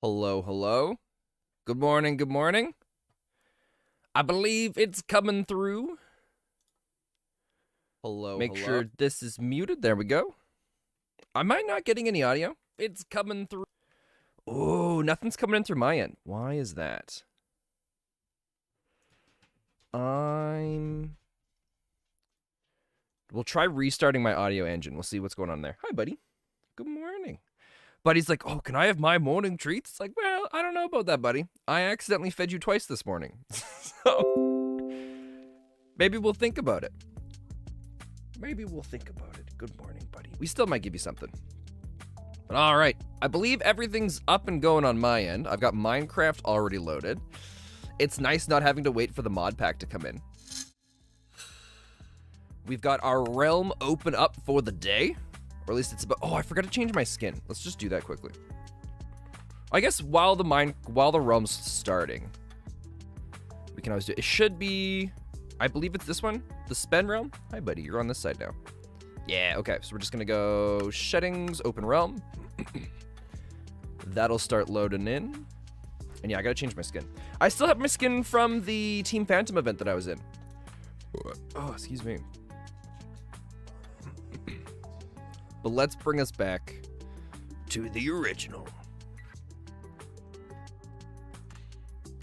Hello, hello. Good morning, good morning. I believe it's coming through. Hello, Make sure this is muted. There we go. Am I not getting any audio? It's coming through. Oh, nothing's coming in through my end. Why is that? We'll try restarting my audio engine. We'll see what's going on there. Hi, buddy. Good morning. Buddy's like, oh, can I have my morning treats? It's like, well, I don't know about that, buddy. I accidentally fed you twice this morning. So, maybe we'll think about it. Maybe we'll think about it. Good morning, buddy. We still might give you something. But all right. I believe everything's up and going on my end. I've got Minecraft already loaded. It's nice not having to wait for the mod pack to come in. We've got our realm open up for the day. Or at least it's about... Oh, I forgot to change my skin. Let's just do that quickly. I guess while the realm's starting, we can always do it. It should be... I believe it's this one. The spend realm. Hi, buddy. You're on this side now. Yeah, okay. So we're just going to go settings, open realm. That'll start loading in. And yeah, I got to change my skin. I still have my skin from the Team Phantom event that I was in. Oh, excuse me. But let's bring us back to the original.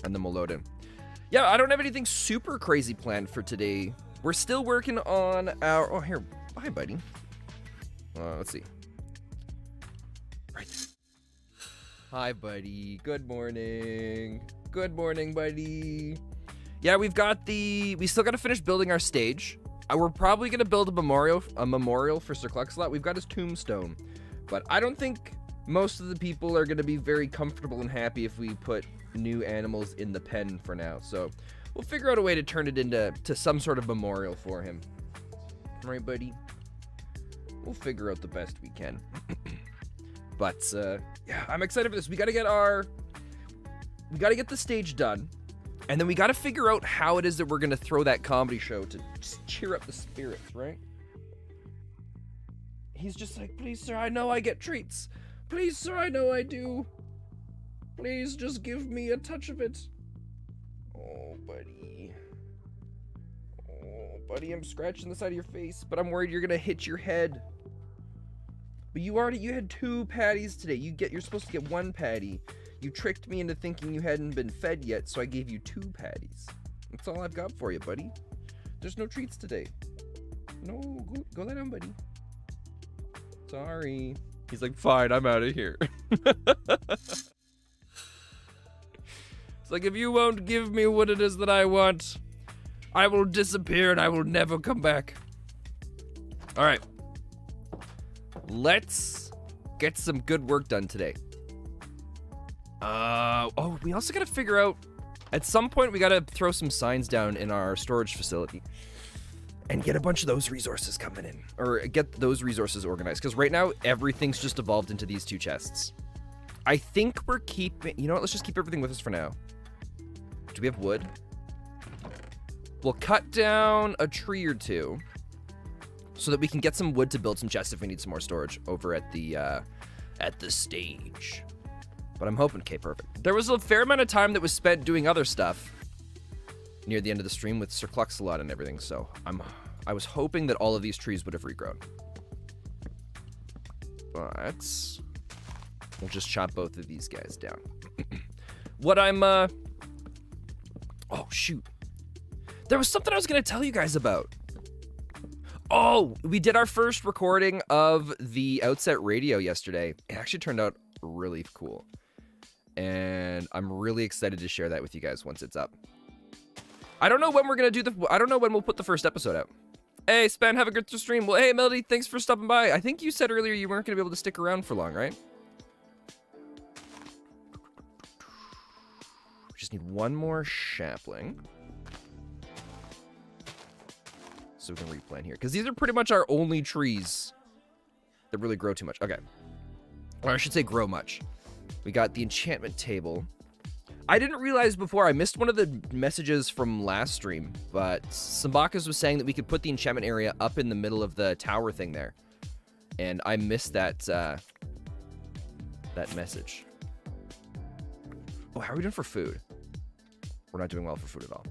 And then we'll load in. Yeah, I don't have anything super crazy planned for today. We're still working on our... Oh, here. Hi, buddy. Let's see. Right there. Hi, buddy. Good morning. Good morning, buddy. Yeah, we've got the... We still got to finish building our stage. We're probably going to build a memorial for Sir Cluxlot. We've got his tombstone. But I don't think most of the people are going to be very comfortable and happy if we put new animals in the pen for now. So we'll figure out a way to turn it into some sort of memorial for him. Right, buddy? We'll figure out the best we can. But, yeah, I'm excited for this. We got to get the stage done. And then we got to figure out how it is that we're going to throw that comedy show to just cheer up the spirits, right? He's just like, please, sir, I know I get treats. Please, sir, I know I do. Please just give me a touch of it. Oh, buddy. Oh, buddy, I'm scratching the side of your face, but I'm worried you're going to hit your head. But you had 2 patties today. You're supposed to get 1 patty. You tricked me into thinking you hadn't been fed yet, so I gave you 2 patties. That's all I've got for you, buddy. There's no treats today. No, go lie down, buddy. Sorry. He's like, fine, I'm out of here. It's like, if you won't give me what it is that I want, I will disappear and I will never come back. All right. Let's get some good work done today. Oh, we also gotta figure out, at some point we gotta throw some signs down in our storage facility and get a bunch of those resources coming in, or get those resources organized, because right now everything's just evolved into these 2 chests. I think we're keeping, you know what, let's just keep everything with us for now. Do we have wood? We'll cut down a tree or 2 so that we can get some wood to build some chests if we need some more storage over at the stage. But I'm hoping, okay, perfect. There was a fair amount of time that was spent doing other stuff near the end of the stream with Sir Cluxlot and everything, so I was hoping that all of these trees would have regrown. But we'll just chop both of these guys down. Oh, shoot. There was something I was going to tell you guys about. Oh, we did our first recording of the Outset radio yesterday. It actually turned out really cool. And I'm really excited to share that with you guys once it's up. I don't know when we're going to do I don't know when we'll put the first episode out. Hey, Span, have a good stream. Well, hey, Melody, thanks for stopping by. I think you said earlier you weren't going to be able to stick around for long, right? We just need 1 more sapling. So we can replant here. Because these are pretty much our only trees that really grow too much. Okay. Or I should say grow much. We got the enchantment table. I didn't realize before, I missed one of the messages from last stream, but Sambakas was saying that we could put the enchantment area up in the middle of the tower thing there. And I missed that message. Oh, how are we doing for food? We're not doing well for food at all.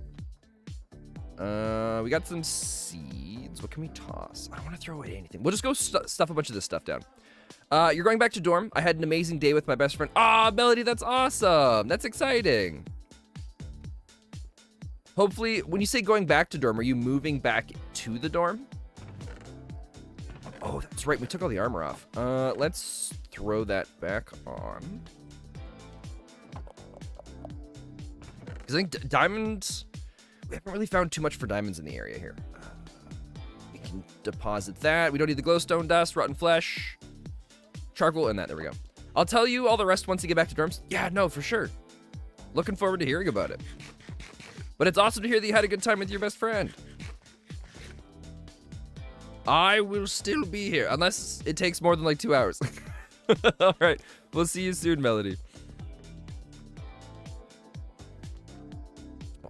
We got some seeds. What can we toss? I don't want to throw away anything. We'll just go stuff a bunch of this stuff down. You're going back to dorm. I had an amazing day with my best friend. Ah, Melody, that's awesome. That's exciting. Hopefully, when you say going back to dorm, are you moving back to the dorm? Oh, that's right. We took all the armor off. Let's throw that back on. Because I think diamonds... We haven't really found too much for diamonds in the area here. We can deposit that. We don't need the glowstone dust, rotten flesh, charcoal, and that. There we go. I'll tell you all the rest once you get back to dorms. Yeah, no, for sure. Looking forward to hearing about it. But it's awesome to hear that you had a good time with your best friend. I will still be here, unless it takes more than like 2 hours. All right, we'll see you soon, Melody.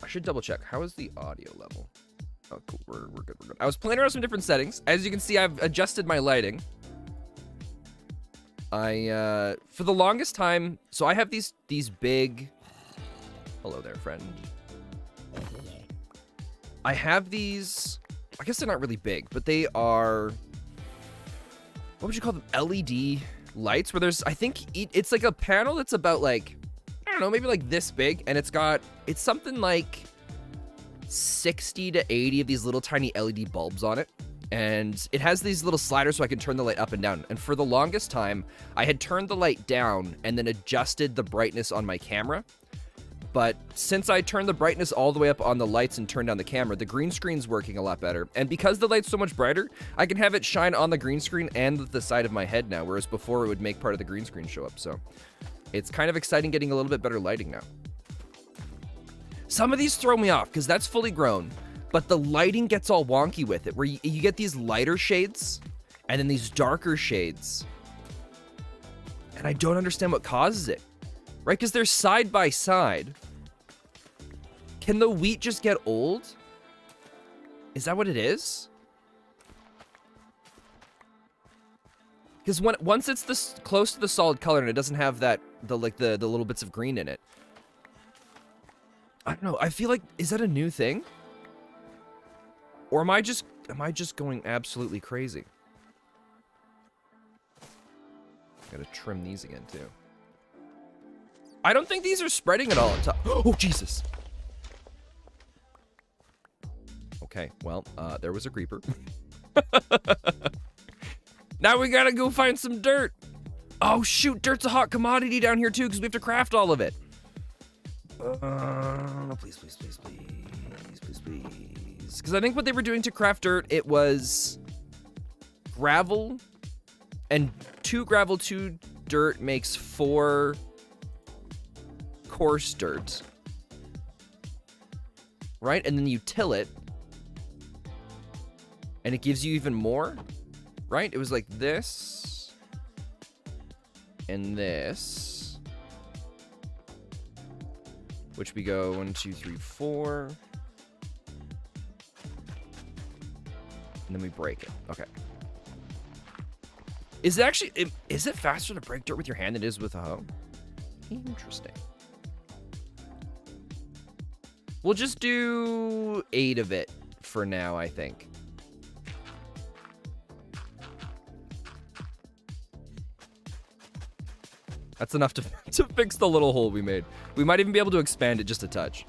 I should double check. How is the audio level? Oh, cool. We're good. We're good. I was playing around some different settings. As you can see, I've adjusted my lighting. For the longest time, so I have these big... Hello there, friend. I have these... I guess they're not really big, but they are... What would you call them? LED lights, where there's... I think it's like a panel that's about like... I don't know, maybe like this big, and it's something like 60 to 80 of these little tiny LED bulbs on it, and it has these little sliders so I can turn the light up and down. And for the longest time, I had turned the light down and then adjusted the brightness on my camera. But since I turned the brightness all the way up on the lights and turned down the camera, the green screen's working a lot better. And because the light's so much brighter, I can have it shine on the green screen and the side of my head now, whereas before it would make part of the green screen show up. So it's kind of exciting getting a little bit better lighting now. Some of these throw me off because that's fully grown, but the lighting gets all wonky with it, where you get these lighter shades and then these darker shades. And I don't understand what causes it, right? Because they're side by side. Can the wheat just get old? Is that what it is? Because once it's this close to the solid color and it doesn't have that the little bits of green in it, I don't know. I feel like, is that a new thing? Or am I just going absolutely crazy? Gotta trim these again too. I don't think these are spreading at all on top. Oh Jesus! Okay, well, there was a creeper. Now we gotta go find some dirt. Oh shoot, dirt's a hot commodity down here too, because we have to craft all of it. Please. Because I think what they were doing to craft dirt, it was gravel, and 2 gravel, 2 dirt makes 4 coarse dirt. Right? And then you till it, and it gives you even more. Right? It was like this, and this, which we go 1, 2, 3, 4, and then we break it. Okay. Is it faster to break dirt with your hand than it is with a hoe? Interesting. We'll just do 8 of it for now, I think. That's enough to fix the little hole we made. We might even be able to expand it just a touch.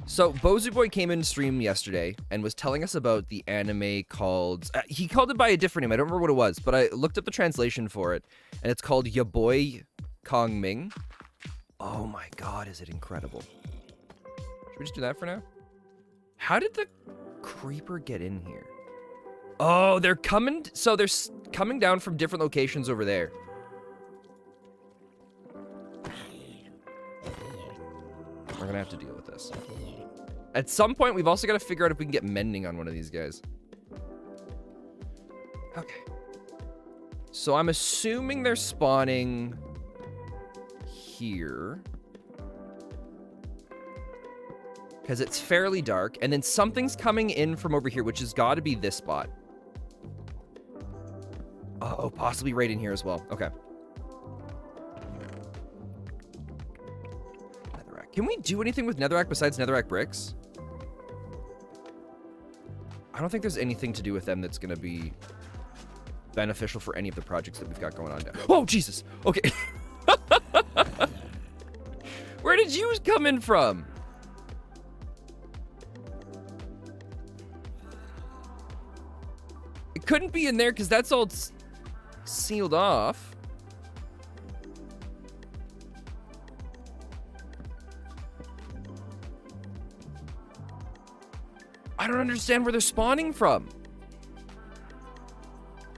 So, Bozu Boy came in stream yesterday and was telling us about the anime called... he called it by a different name. I don't remember what it was, but I looked up the translation for it, and it's called Yaboy Kong Ming. Oh my god, is it incredible. Should we just do that for now? How did the creeper get in here? Oh, they're coming... So they're coming down from different locations over there. We're gonna have to deal with this. At some point, we've also got to figure out if we can get mending on one of these guys. Okay. So I'm assuming they're spawning here, because it's fairly dark, and then something's coming in from over here, which has got to be this spot. Oh, possibly right in here as well. Okay. Netherrack. Can we do anything with netherrack besides netherrack bricks? I don't think there's anything to do with them that's going to be beneficial for any of the projects that we've got going on now. Oh, Jesus. Okay. Where did you come in from? It couldn't be in there because that's all sealed off. I don't understand where they're spawning from.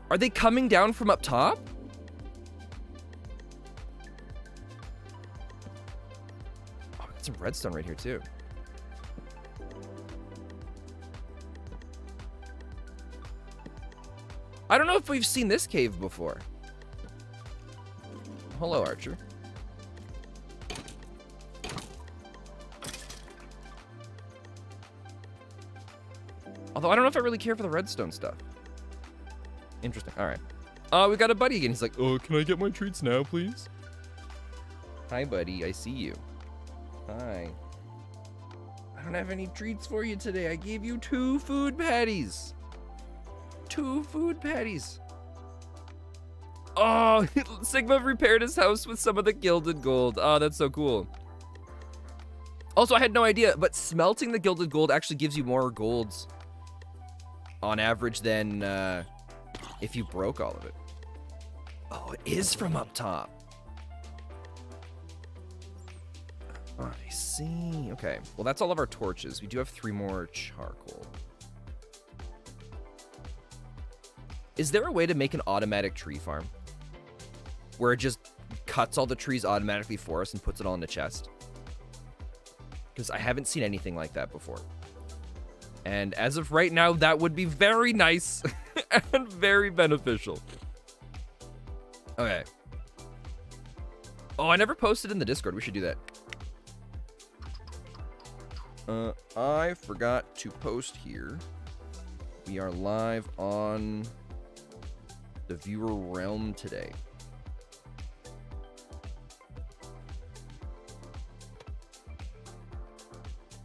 Are they coming down from up top? Oh, got some redstone right here too. I don't know if we've seen this cave before. Hello, Archer. Although I don't know if I really care for the redstone stuff. Interesting. All right. We got a buddy again. He's like, oh, can I get my treats now, please? Hi, buddy. I see you. Hi. I don't have any treats for you today. I gave you 2 food patties. 2 food patties. Oh, Sigma repaired his house with some of the gilded gold. Oh, that's so cool. Also, I had no idea, but smelting the gilded gold actually gives you more golds on average than if you broke all of it. Oh, it is from up top. Oh, I see. Okay. Well, that's all of our torches. We do have 3 more charcoal. Is there a way to make an automatic tree farm? Where it just cuts all the trees automatically for us and puts it all in the chest? Because I haven't seen anything like that before. And as of right now, that would be very nice and very beneficial. Okay. Oh, I never posted in the Discord. We should do that. I forgot to post here. We are live on the viewer realm today.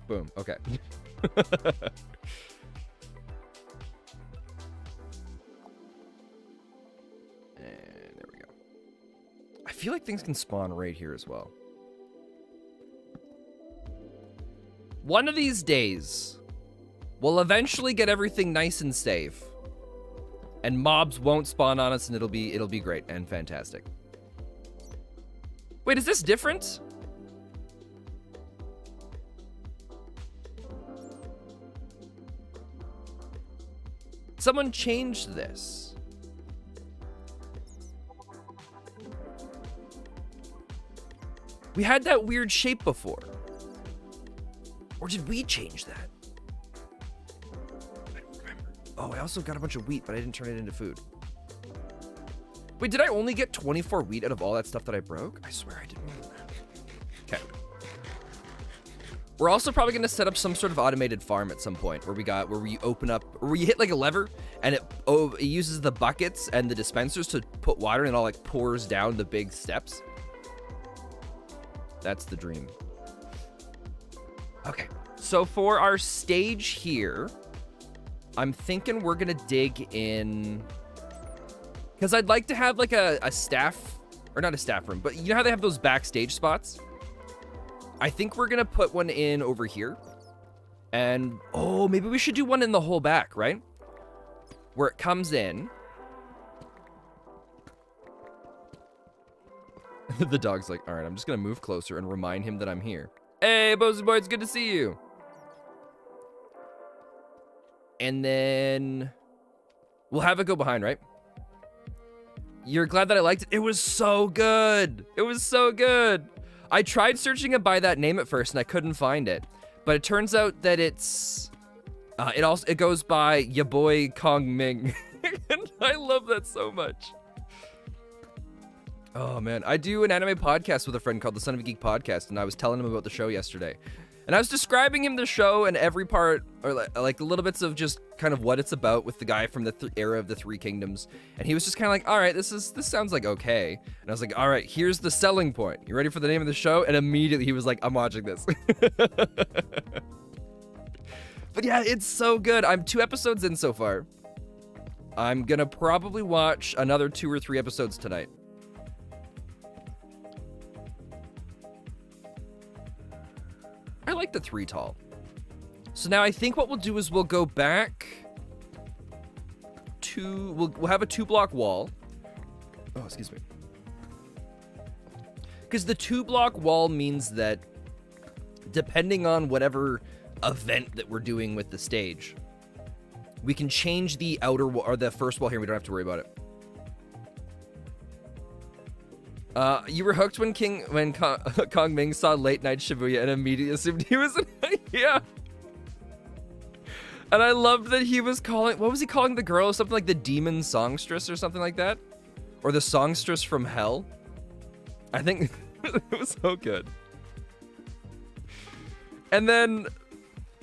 Boom. Okay. And there we go. I feel like things can spawn right here as well. One of these days, we'll eventually get everything nice and safe. And mobs won't spawn on us, and it'll be great and fantastic. Wait, is this different? Someone changed this. We had that weird shape before. Or did we change that? I don't remember. Oh, I also got a bunch of wheat, but I didn't turn it into food. Wait, did I only get 24 wheat out of all that stuff that I broke? I swear I did more than that. Okay. We're also probably going to set up some sort of automated farm at some point where we open up, or where you hit like a lever and it uses the buckets and the dispensers to put water and it all like pours down the big steps. That's the dream. Okay, so for our stage here, I'm thinking we're gonna dig in, because I'd like to have like a staff, or not a staff room, but you know how they have those backstage spots? I think we're gonna put one in over here, and oh, maybe we should do one in the whole back, right? Where it comes in. The dog's like, all right, I'm just gonna move closer and remind him that I'm here. Hey, Bozy Boy, it's good to see you. And then we'll have it go behind, right? You're glad that I liked it? It was so good. It was so good. I tried searching it by that name at first and I couldn't find it. But it turns out that it's, it goes by ya boy Kong Ming. And I love that so much. Oh man, I do an anime podcast with a friend called the Son of a Geek podcast, and I was telling him about the show yesterday. And I was describing him the show and every part, or like the little bits of just kind of what it's about with the guy from the era of the Three Kingdoms. And he was just kind of like, all right, this sounds like okay. And I was like, all right, here's the selling point. You ready for the name of the show? And immediately he was like, I'm watching this. But yeah, it's so good. I'm 2 episodes in so far. I'm gonna probably watch another 2 or 3 episodes tonight. I like the 3 tall. So now I think what we'll do is we'll go back to, we'll have a 2-block wall. Oh, excuse me. Because the 2-block wall means that depending on whatever event that we're doing with the stage, we can change the outer wall, or the first wall here. We don't have to worry about it. You were hooked when Kong Ming saw Late Night Shibuya and immediately assumed he was an yeah. And I loved that he was calling, what was he calling the girl? Something like the demon songstress or something like that? Or the songstress from hell? I think it was so good. And then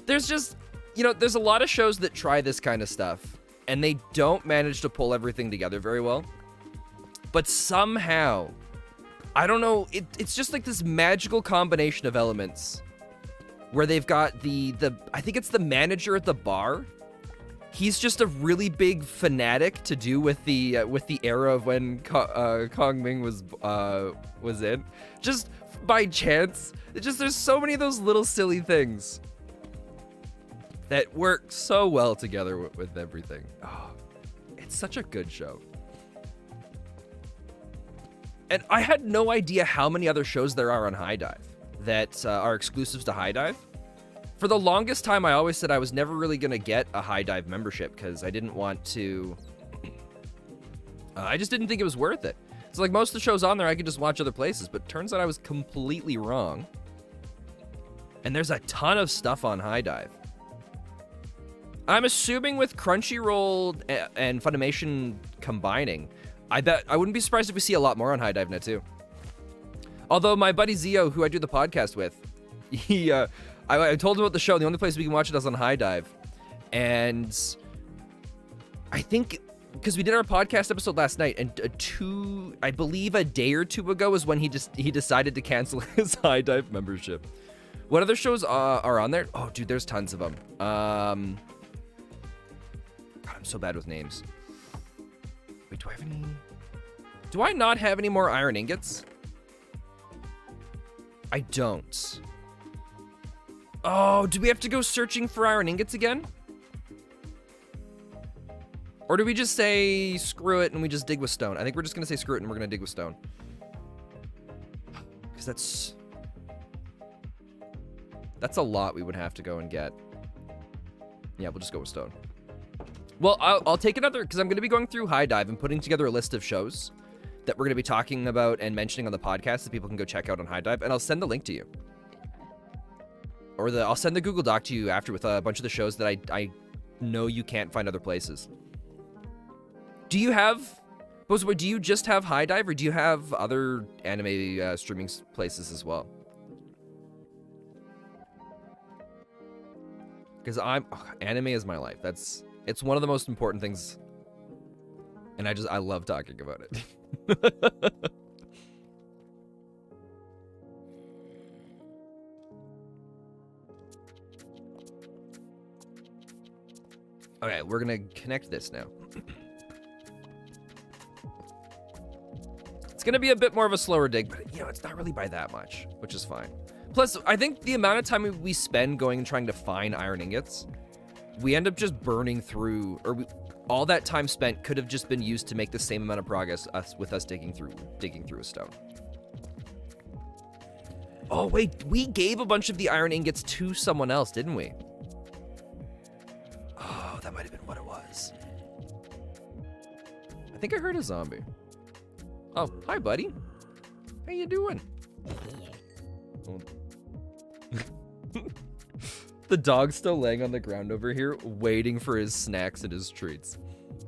there's just, you know, there's a lot of shows that try this kind of stuff and they don't manage to pull everything together very well. But somehow, I don't know, it's just like this magical combination of elements where they've got the I think it's the manager at the bar. He's just a really big fanatic to do with the era of when Kong Ming was in. Just by chance. There's so many of those little silly things that work so well together with everything. Oh, it's such a good show. And I had no idea how many other shows there are on High Dive that are exclusives to High Dive. For the longest time, I always said I was never really going to get a High Dive membership because I didn't want to... I just didn't think it was worth it. So like most of the shows on there, I could just watch other places, but turns out I was completely wrong. And there's a ton of stuff on High Dive. I'm assuming with Crunchyroll and Funimation combining, I bet I wouldn't be surprised if we see a lot more on High Dive now too. Although my buddy Zio, who I do the podcast with, I told him about the show. The only place we can watch it is on High Dive, and I think because we did our podcast episode last night, and I believe a day or two ago was when he decided to cancel his High Dive membership. What other shows are on there? Oh, dude, there's tons of them. God, I'm so bad with names. Wait, do I have any? Do I not have any more iron ingots? I don't. Oh, do we have to go searching for iron ingots again? Or do we just say screw it and we just dig with stone? I think we're just gonna say screw it and we're gonna dig with stone. Because that's a lot we would have to go and get. Yeah, we'll just go with stone. Well, I'll take another, because I'm going to be going through High Dive and putting together a list of shows that we're going to be talking about and mentioning on the podcast that people can go check out on High Dive, and I'll send the link to you. Or I'll send the Google Doc to you after with a bunch of the shows that I know you can't find other places. Do you have, Bozboy, do you just have High Dive, or do you have other anime streaming places as well? Because anime is my life. It's one of the most important things, and I love talking about it. Okay, we're gonna connect this now. It's gonna be a bit more of a slower dig, but you know, it's not really by that much, which is fine. Plus, I think the amount of time we spend going and trying to find iron ingots, we end up just burning through, or all that time spent could have just been used to make the same amount of progress with us digging through a stone. Oh wait, we gave a bunch of the iron ingots to someone else, didn't we? Oh, that might have been what it was. I think I heard a zombie. Oh, hi buddy. How you doing? The dog's still laying on the ground over here, waiting for his snacks and his treats.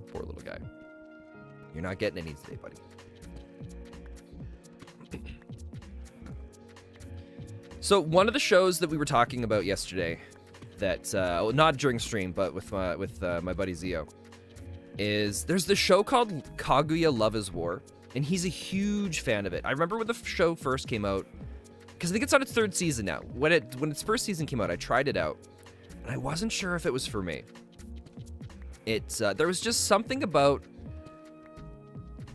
Poor little guy. You're not getting any today, buddy. So one of the shows that we were talking about yesterday, that not during stream, but with my buddy Zio, is there's the show called Kaguya Love is War, and he's a huge fan of it. I remember when the show first came out, because I think it's on its 3rd season now. When its 1st season came out, I tried it out, and I wasn't sure if it was for me. There was just something about,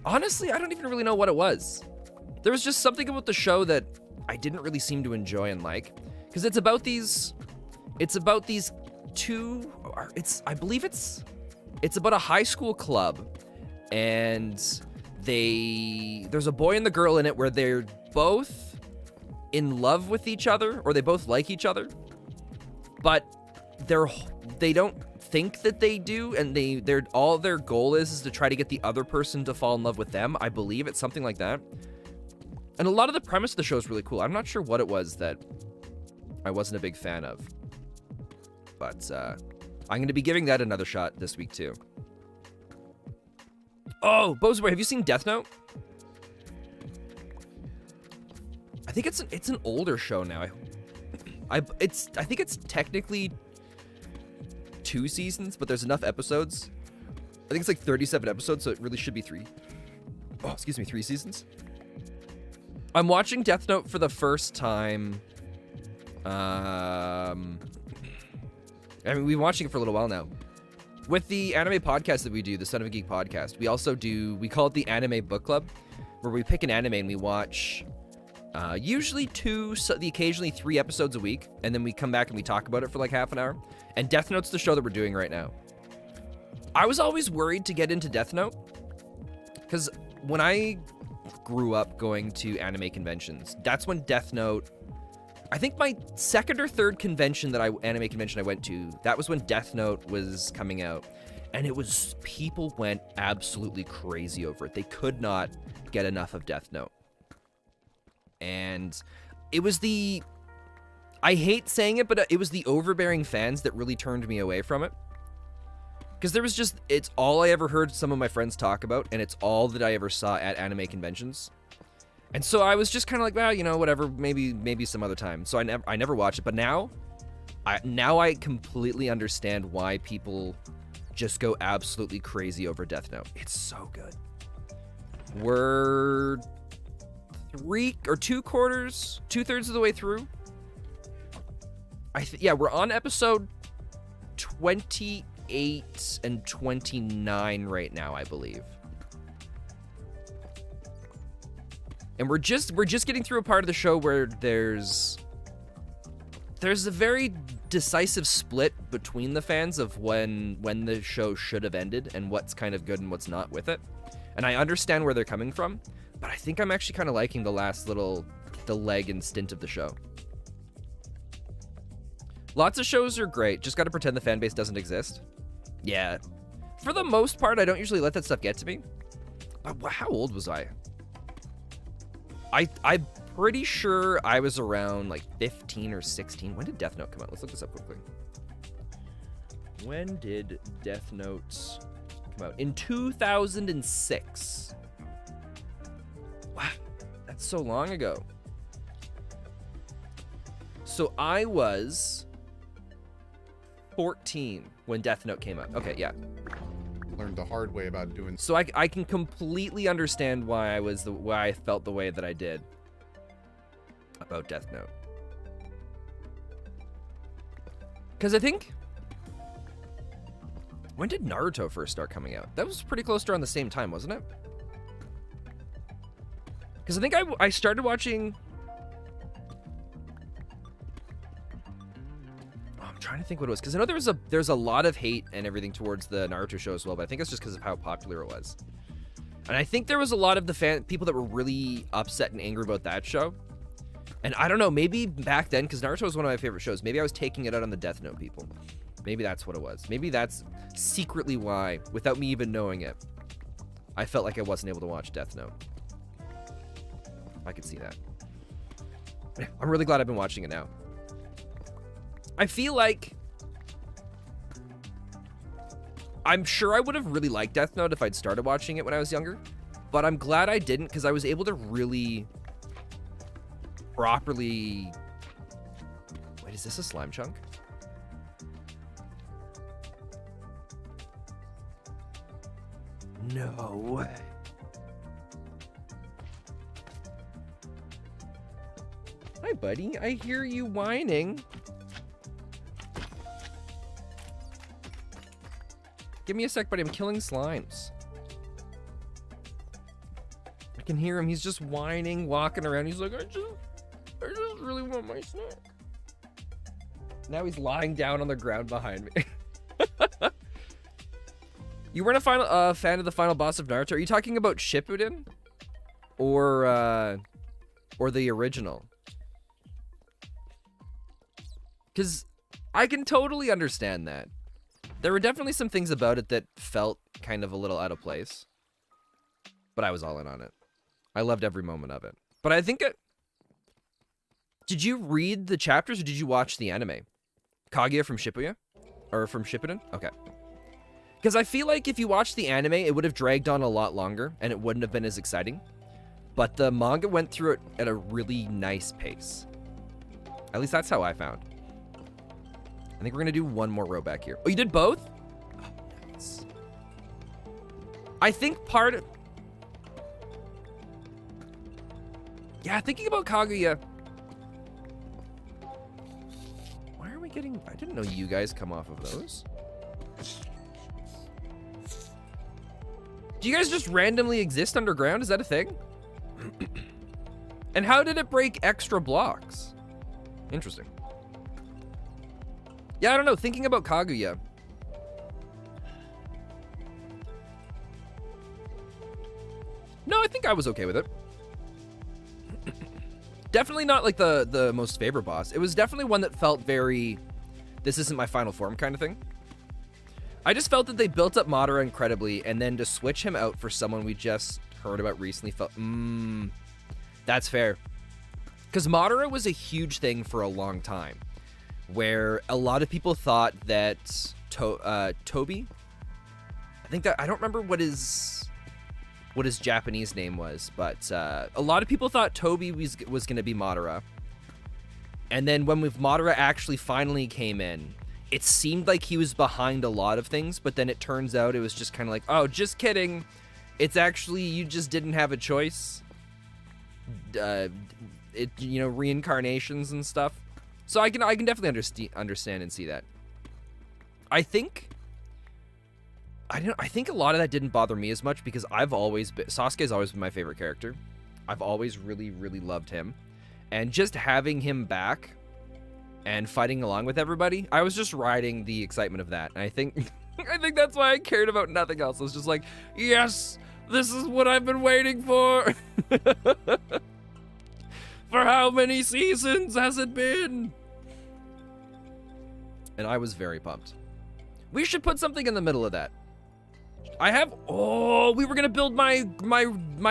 honestly, I don't even really know what it was. There was just something about the show that I didn't really seem to enjoy and like, because it's about these two, I believe it's about a high school club, and there's a boy and the girl in it where they're both in love with each other, or they both like each other, but they don't think that they do, and all their goal is to try to get the other person to fall in love with them. I believe it's something like that. And a lot of the premise of the show is really cool. I'm not sure what it was that I wasn't a big fan of, but I'm going to be giving that another shot this week too. Oh, Bozeboy, have you seen Death Note? I think it's an older show now. I think it's technically 2 seasons, but there's enough episodes. I think it's like 37 episodes, so it really should be 3 seasons. I'm watching Death Note for the first time. I mean, we've been watching it for a little while now. With the anime podcast that we do, the Son of a Geek podcast, we call it the Anime Book Club, where we pick an anime and we watch usually 2, occasionally 3 episodes a week, and then we come back and we talk about it for like half an hour. And Death Note's the show that we're doing right now. I was always worried to get into Death Note, because when I grew up going to anime conventions, that's when Death Note, I think my 2nd or 3rd anime convention I went to, that was when Death Note was coming out, and people went absolutely crazy over it. They could not get enough of Death Note. And it was I hate saying it, but it was the overbearing fans that really turned me away from it. Because it's all I ever heard some of my friends talk about, and it's all that I ever saw at anime conventions. And so I was just kind of like, well, whatever, maybe some other time. So I never watched it, but now I completely understand why people just go absolutely crazy over Death Note. It's so good. We're 2/3 of the way through. We're on episode 28 and 29 right now, I believe. And we're just getting through a part of the show where there's a very decisive split between the fans of when the show should have ended and what's kind of good and what's not with it. And I understand where they're coming from, but I think I'm actually kind of liking the leg and stint of the show. Lots of shows are great. Just got to pretend the fan base doesn't exist. Yeah. For the most part, I don't usually let that stuff get to me. But how old was I? I'm pretty sure I was around like 15 or 16. When did Death Note come out? Let's look this up quickly. When did Death Note come out? In 2006. Wow, that's so long ago. So I was 14 when Death Note came out. Okay, yeah. Learned the hard way about doing. So I can completely understand why I felt the way that I did about Death Note. Because I think, when did Naruto first start coming out? That was pretty close to around the same time, wasn't it? Because I think I started watching. I'm trying to think what it was, because I know there's a lot of hate and everything towards the Naruto show as well, but I think it's just because of how popular it was. And I think there was a lot of the people that were really upset and angry about that show. And I don't know, maybe back then, because Naruto was one of my favorite shows, maybe I was taking it out on the Death Note people. Maybe that's what it was. Maybe that's secretly why, without me even knowing it, I felt like I wasn't able to watch Death Note. I could see that. I'm really glad I've been watching it now. I feel like I'm sure I would have really liked Death Note if I'd started watching it when I was younger, but I'm glad I didn't, because I was able to really properly Wait, is this a slime chunk? No way. Hi, buddy. I hear you whining. Give me a sec, buddy. I'm killing slimes. I can hear him. He's just whining, walking around. He's like, I just really want my snack. Now he's lying down on the ground behind me. You weren't a fan of the final boss of Naruto? Are you talking about Shippuden? Or the original? Because I can totally understand that. There were definitely some things about it that felt kind of a little out of place. But I was all in on it. I loved every moment of it. But I think did you read the chapters or did you watch the anime? Kaguya from Shibuya? Or from Shippuden? Okay. Because I feel like if you watched the anime, it would have dragged on a lot longer and it wouldn't have been as exciting. But the manga went through it at a really nice pace. At least that's how I found. I think we're going to do one more row back here. Oh, you did both? Oh, nice. I think part of... Yeah, thinking about Kaguya... Why are we getting... I didn't know you guys come off of those. Do you guys just randomly exist underground? Is that a thing? And how did it break extra blocks? Interesting. Yeah, I don't know. Thinking about Kaguya. No, I think I was okay with it. Definitely not like the most favorite boss. It was definitely one that felt very, this isn't my final form kind of thing. I just felt that they built up Madara incredibly, and then to switch him out for someone we just heard about recently felt, that's fair. Because Madara was a huge thing for a long time, where a lot of people thought that Toby, I think that, I don't remember what his Japanese name was, but a lot of people thought Toby was going to be Madara. And then when Madara actually finally came in, it seemed like he was behind a lot of things, but then it turns out it was just kind of like, oh, just kidding. It's actually, you just didn't have a choice. Reincarnations and stuff. So I can definitely understand and see that. I think a lot of that didn't bother me as much because Sasuke's always been my favorite character. I've always really, really loved him. And just having him back and fighting along with everybody, I was just riding the excitement of that. And I think that's why I cared about nothing else. I was just like, yes, this is what I've been waiting for. For how many seasons has it been? And I was very pumped. We should put something in the middle of that. We were gonna build my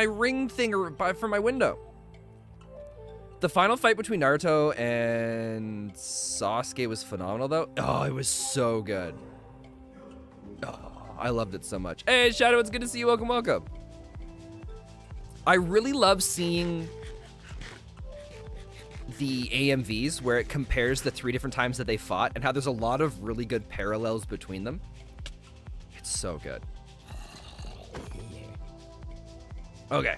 ring thing for my window. The final fight between Naruto and Sasuke was phenomenal, though. Oh, it was so good. Oh, I loved it so much. Hey, Shadow, it's good to see you. Welcome, welcome. I really love seeing the AMVs where it compares the 3 different times that they fought and how there's a lot of really good parallels between them. It's so good. Okay.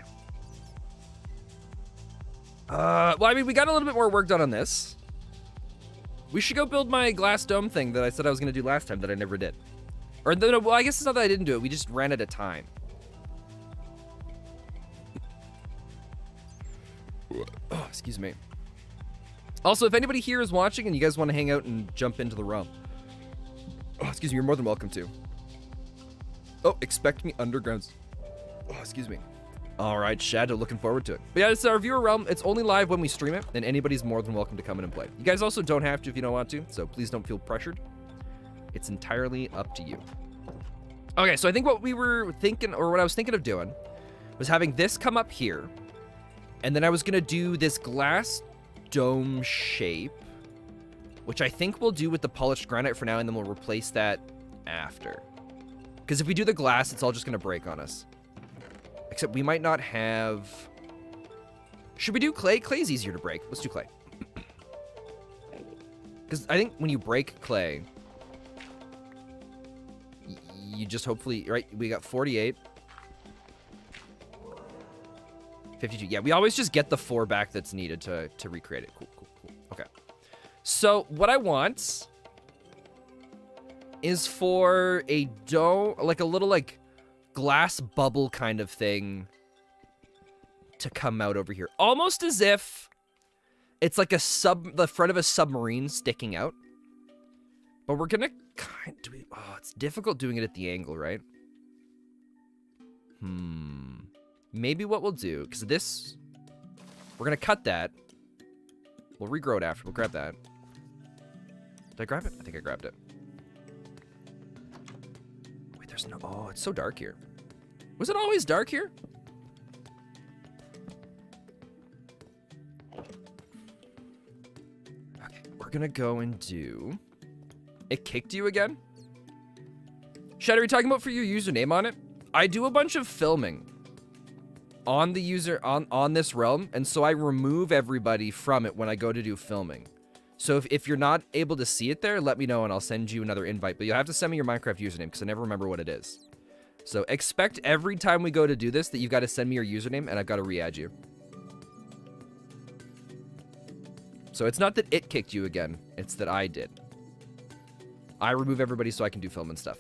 Well, I mean, we got a little bit more work done on this. We should go build my glass dome thing that I said I was going to do last time that I never did. Or, no, well, I guess it's not that I didn't do it. We just ran out of time. Oh, excuse me. Also, if anybody here is watching and you guys want to hang out and jump into the realm. Oh, excuse me, you're more than welcome to. Oh, expect me underground. Oh, excuse me. All right, Shadow, looking forward to it. But yeah, it's our viewer realm. It's only live when we stream it, and anybody's more than welcome to come in and play. You guys also don't have to if you don't want to, so please don't feel pressured. It's entirely up to you. Okay, so I think what we were thinking, or what I was thinking of doing, was having this come up here, and then I was gonna do this glass dome shape, which I think we'll do with the polished granite for now, and then we'll replace that after. Because if we do the glass, it's all just gonna break on us. Except we might not have... Should we do clay? Clay's easier to break. Let's do clay. Because I think when you break clay, you just hopefully, right? We got 48. 52. Yeah, we always just get the 4 back that's needed to recreate it. Cool. Okay. So what I want is for a dome, like a little like glass bubble kind of thing to come out over here. Almost as if it's like the front of a submarine sticking out. But we're gonna it's difficult doing it at the angle, right? Maybe what we'll do, because this, we're gonna cut that. We'll regrow it after. We'll grab that. Did I grab it? I think I grabbed it. Wait, there's no, oh, it's so dark here. Was it always dark here? Okay, we're gonna go and do, it kicked you again? Shadow, are you talking about for your username on it? I do a bunch of filming on the user, on this realm, and so I remove everybody from it when I go to do filming. So if you're not able to see it there, let me know and I'll send you another invite, but you'll have to send me your Minecraft username because I never remember what it is. So expect every time we go to do this that you've got to send me your username and I've got to re-add you. So it's not that it kicked you again, it's that I did. I remove everybody so I can do film and stuff.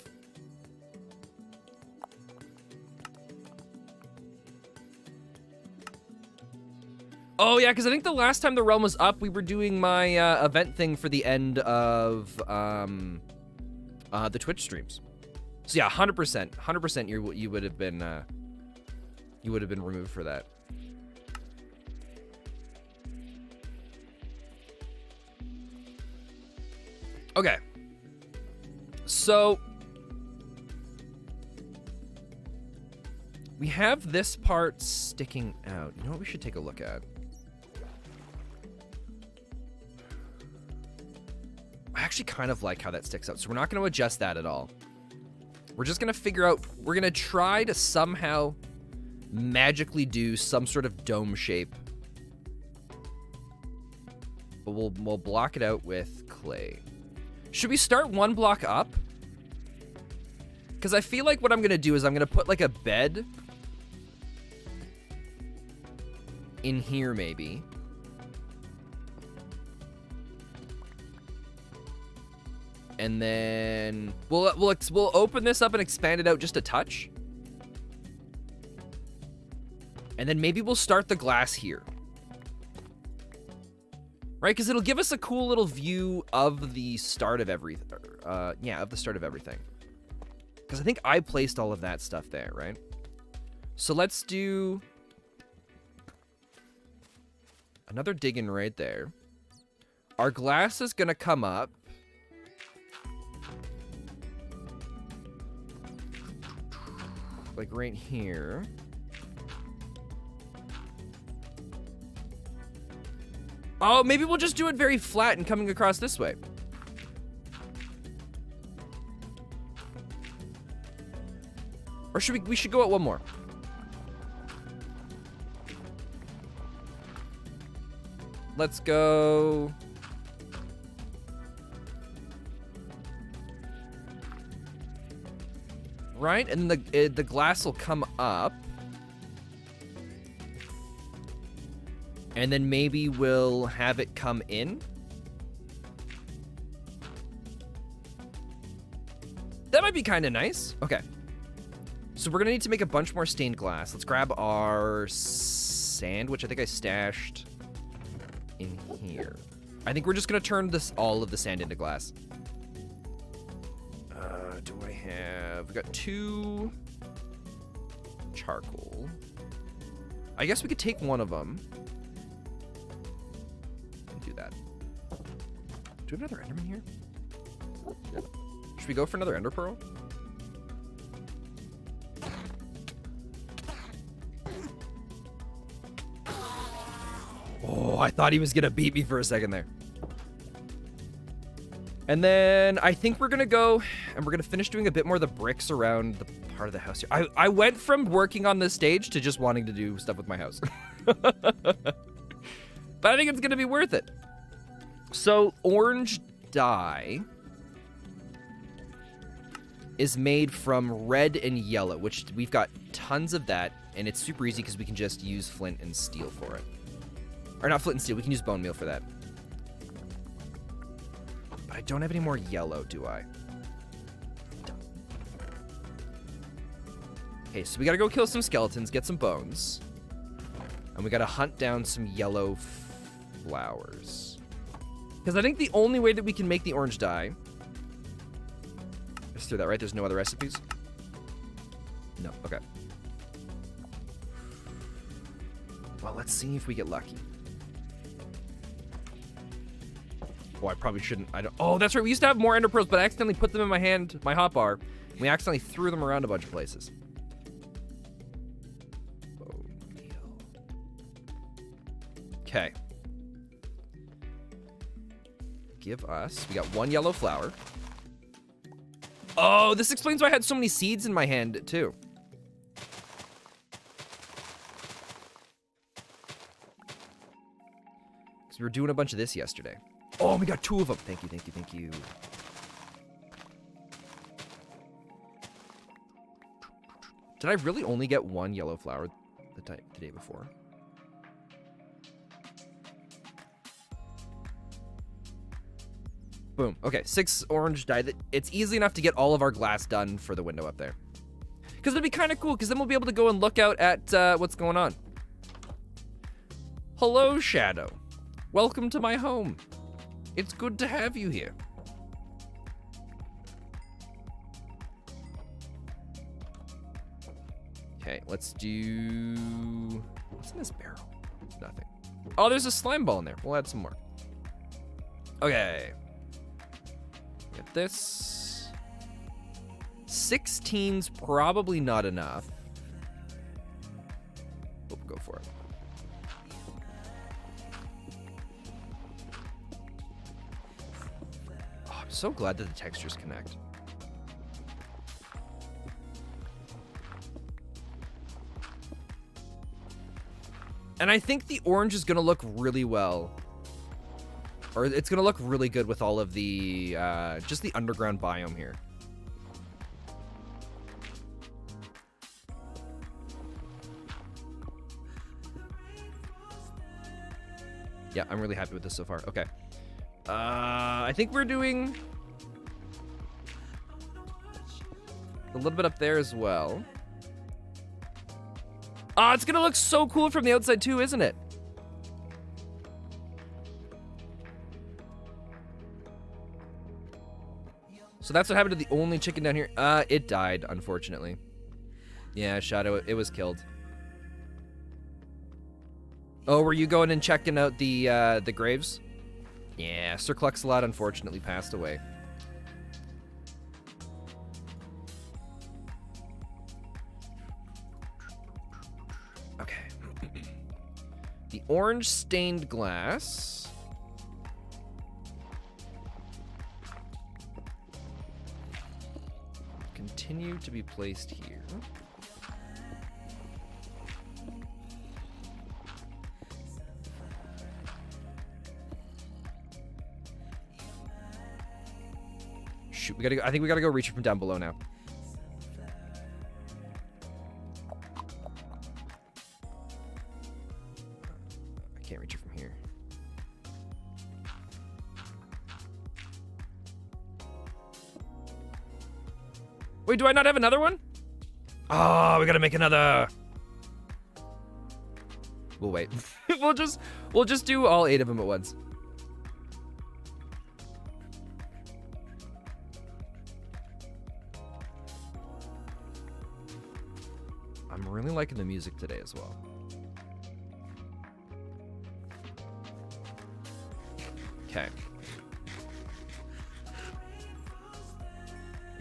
Oh, yeah, because I think the last time the realm was up, we were doing my event thing for the end of the Twitch streams. So yeah, 100%, 100%, you would have been removed for that. Okay. So we have this part sticking out. You know what we should take a look at? I actually kind of like how that sticks out, so we're not going to adjust that at all. We're just going to figure out, we're going to try to somehow magically do some sort of dome shape. But we'll block it out with clay. Should we start one block up? Because I feel like what I'm going to do is I'm going to put like a bed in here maybe. And then we'll open this up and expand it out just a touch. And then maybe we'll start the glass here. Right, because it'll give us a cool little view of the start of everything. Yeah, of the start of everything. Because I think I placed all of that stuff there, right? So let's do another dig-in right there. Our glass is going to come up. Like right here. Oh, maybe we'll just do it very flat and coming across this way. Or should we should go at one more. Let's go. Right, and the glass will come up. And then maybe we'll have it come in. That might be kind of nice. Okay. So we're going to need to make a bunch more stained glass. Let's grab our sand, which I think I stashed in here. I think we're just going to turn all of the sand into glass. Do I have... We got 2 charcoal. I guess we could take one of them. Do that. Do we have another enderman here? Should we go for another ender pearl? Oh, I thought he was gonna beat me for a second there. And then I think we're gonna go and we're gonna finish doing a bit more of the bricks around the part of the house here. I went from working on this stage to just wanting to do stuff with my house. But I think it's gonna be worth it. So orange dye is made from red and yellow, which we've got tons of that, and it's super easy because we can just use flint and steel for it. Or not flint and steel, we can use bone meal for that. But I don't have any more yellow, do I? Okay, so we gotta go kill some skeletons, get some bones. And we gotta hunt down some yellow flowers. Because I think the only way that we can make the orange dye is through that, right? There's no other recipes? No, okay. Well, let's see if we get lucky. Oh, I probably shouldn't. I don't. Oh, that's right. We used to have more ender pearls, but I accidentally put them in my hand, my hotbar. And we accidentally threw them around a bunch of places. Okay. Give us. We got one yellow flower. Oh, this explains why I had so many seeds in my hand, too. Because we were doing a bunch of this yesterday. Oh, we got 2 of them. Thank you, thank you, thank you. Did I really only get 1 yellow flower the day before? Boom. Okay, 6 orange dye. It's easy enough to get all of our glass done for the window up there. Because it'd be kind of cool, because then we'll be able to go and look out at what's going on. Hello, Shadow. Welcome to my home. It's good to have you here. Okay, let's do... What's in this barrel? Nothing. Oh, there's a slime ball in there. We'll add some more. Okay. Get this. 16's probably not enough. We'll go for it. Oh, I'm so glad that the textures connect. And I think the orange is going to look really well. Or it's going to look really good with all of the, just the underground biome here. Yeah, I'm really happy with this so far. Okay. I think we're doing a little bit up there as well. Ah, it's going to look so cool from the outside too, isn't it? So that's what happened to the only chicken down here. It died, unfortunately. Yeah, Shadow, it was killed. Oh, were you going and checking out the graves? Yeah, Sir Cluxalot unfortunately passed away. Okay. The orange stained glass. Continue to be placed here. Shoot, we gotta go. I think we gotta go reach it from down below now. I can't reach it from here. Wait, do I not have another one? Oh, we gotta make another. We'll wait. we'll just do all 8 of them at once. I'm really liking the music today as well. Okay.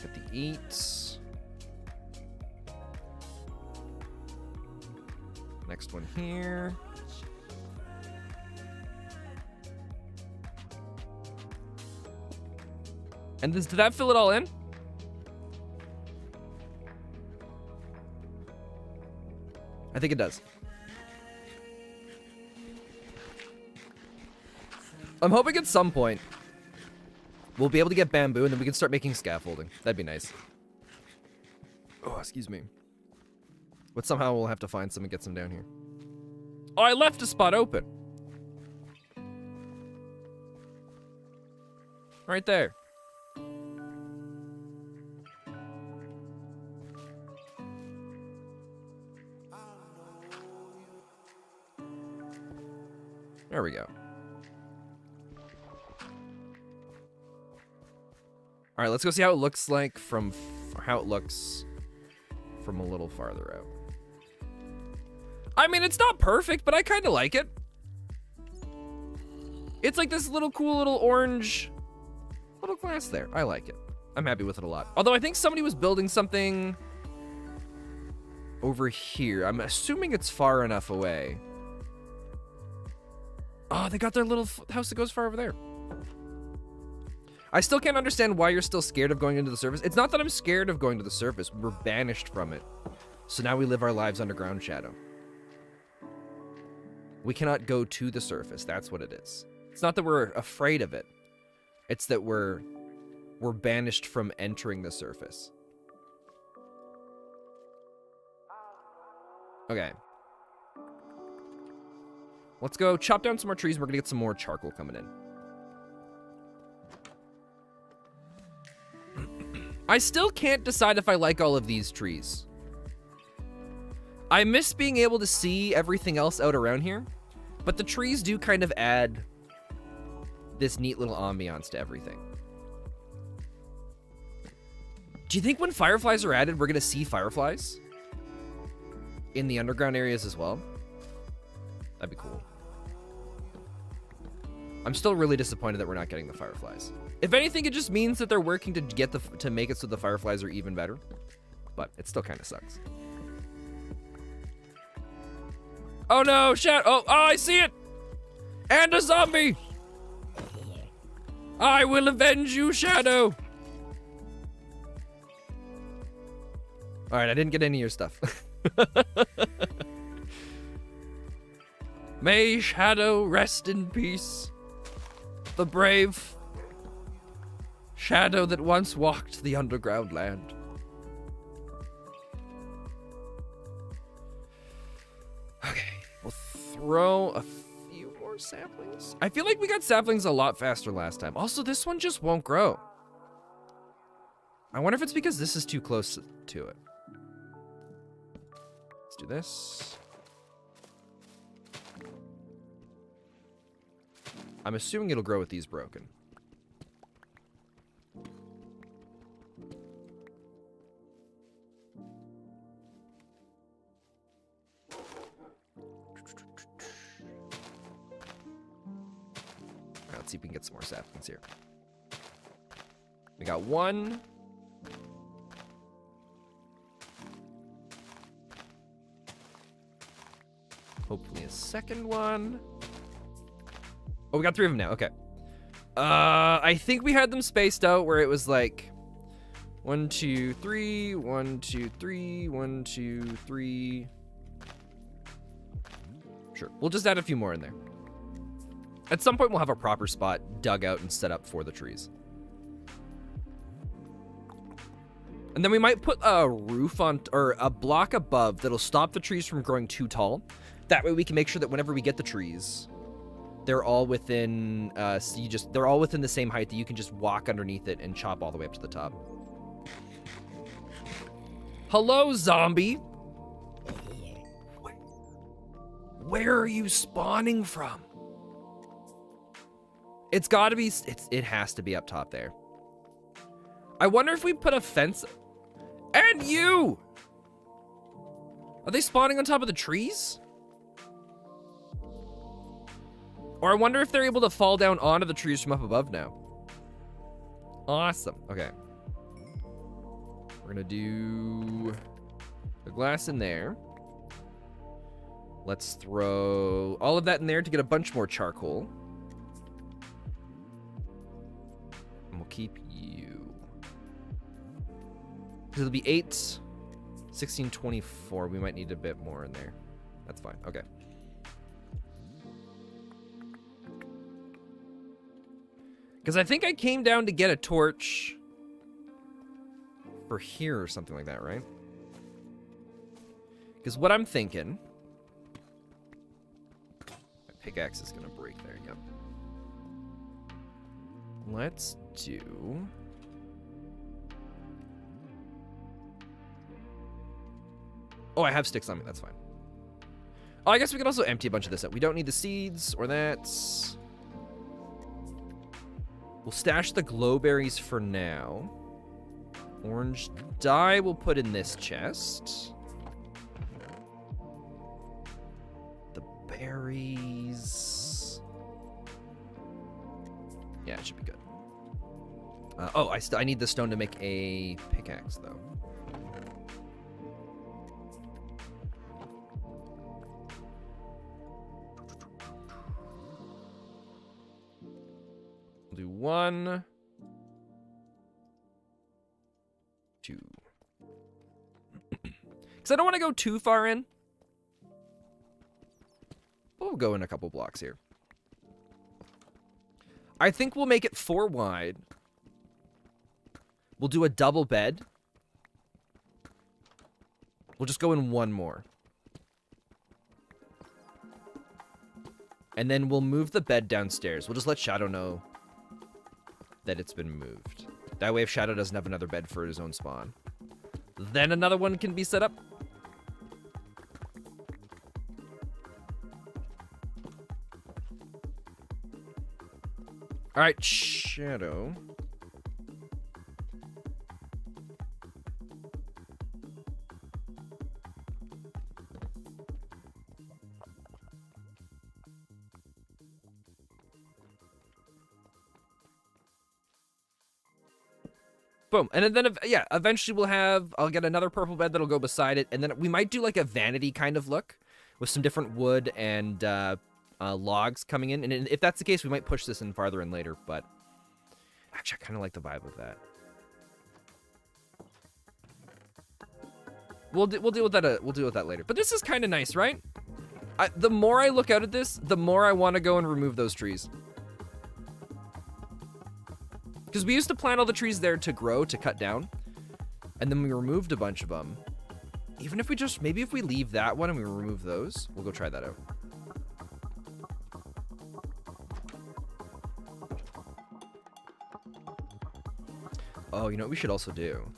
Got the 8. Next one here. And did that fill it all in? I think it does. I'm hoping at some point We'll be able to get bamboo, and then we can start making scaffolding. That'd be nice. Oh, excuse me. But somehow we'll have to find some and get some down here. Oh, I left a spot open. Right there. There we go. All right, let's go see how it looks like from how it looks from a little farther out. I mean, it's not perfect, but I kind of like it. It's like this little cool little orange little glass there. I like it. I'm happy with it a lot. Although I think somebody was building something over here. I'm assuming it's far enough away. Oh, they got their little house that goes far over there. I still can't understand why you're still scared of going into the surface. It's not that I'm scared of going to the surface. We're banished from it. So now we live our lives underground, Shadow. We cannot go to the surface. That's what it is. It's not that we're afraid of it. It's that we're banished from entering the surface. Okay. Let's go chop down some more trees. We're gonna get some more charcoal coming in. I still can't decide if I like all of these trees. I miss being able to see everything else out around here, but the trees do kind of add this neat little ambiance to everything. Do you think when fireflies are added, we're gonna see fireflies in the underground areas as well? That'd be cool. I'm still really disappointed that we're not getting the fireflies. If anything, it just means that they're working to get to make it so the fireflies are even better. But it still kind of sucks. Oh no, oh, I see it! And a zombie! I will avenge you, Shadow! Alright, I didn't get any of your stuff. May Shadow rest in peace. The brave Shadow that once walked the underground land. Okay, we'll throw a few more saplings. I feel like we got saplings a lot faster last time. Also, this one just won't grow. I wonder if it's because this is too close to it. Let's do this. I'm assuming it'll grow with these broken. Alright, let's see if we can get some more saplings here. We got one. Hopefully a second one. Oh, we got 3 of them now. Okay. I think we had them spaced out where it was like 1, 2, 3, 1, 2, 3, 1, 2, 3. Sure. We'll just add a few more in there. At some point, we'll have a proper spot dug out and set up for the trees. And then we might put a roof on, or a block above that'll stop the trees from growing too tall. That way we can make sure that whenever we get the trees, they're all within, they're all within the same height that you can just walk underneath it and chop all the way up to the top. Hello, zombie. Where are you spawning from? It's gotta be, it has to be up top there. I wonder if we put a fence, and you! Are they spawning on top of the trees? Or I wonder if they're able to fall down onto the trees from up above now. Awesome. Okay. We're gonna do the glass in there. Let's throw all of that in there to get a bunch more charcoal. And we'll keep you. Because it'll be 8, 16, 24. We might need a bit more in there. That's fine. Okay. Because I think I came down to get a torch for here or something like that, right? Because what I'm thinking... My pickaxe is going to break there, yep. Let's do... Oh, I have sticks on me, that's fine. Oh, I guess we can also empty a bunch of this out. We don't need the seeds or that. We'll stash the glowberries for now. Orange dye we'll put in this chest. The berries. Yeah, it should be good. Oh, I need the stone to make a pickaxe, though. We'll do 1, 2. Because I don't want to go too far in. We'll go in a couple blocks here. I think we'll make it 4 wide. We'll do a double bed. We'll just go in 1 more. And then we'll move the bed downstairs. We'll just let Shadow know that it's been moved. That way if Shadow doesn't have another bed for his own spawn, then another one can be set up. All right, Shadow. Boom. And then, yeah, eventually I'll get another purple bed that'll go beside it. And then we might do like a vanity kind of look with some different wood and logs coming in. And if that's the case, we might push this in farther in later. But actually, I kind of like the vibe of that. We'll deal with that. We'll deal with that later. But this is kind of nice, right? The more I look out at this, the more I want to go and remove those trees. Because we used to plant all the trees there to grow, to cut down. And then we removed a bunch of them. Even if we just, maybe if we leave that one and we remove those, we'll go try that out. Oh, you know what we should also do?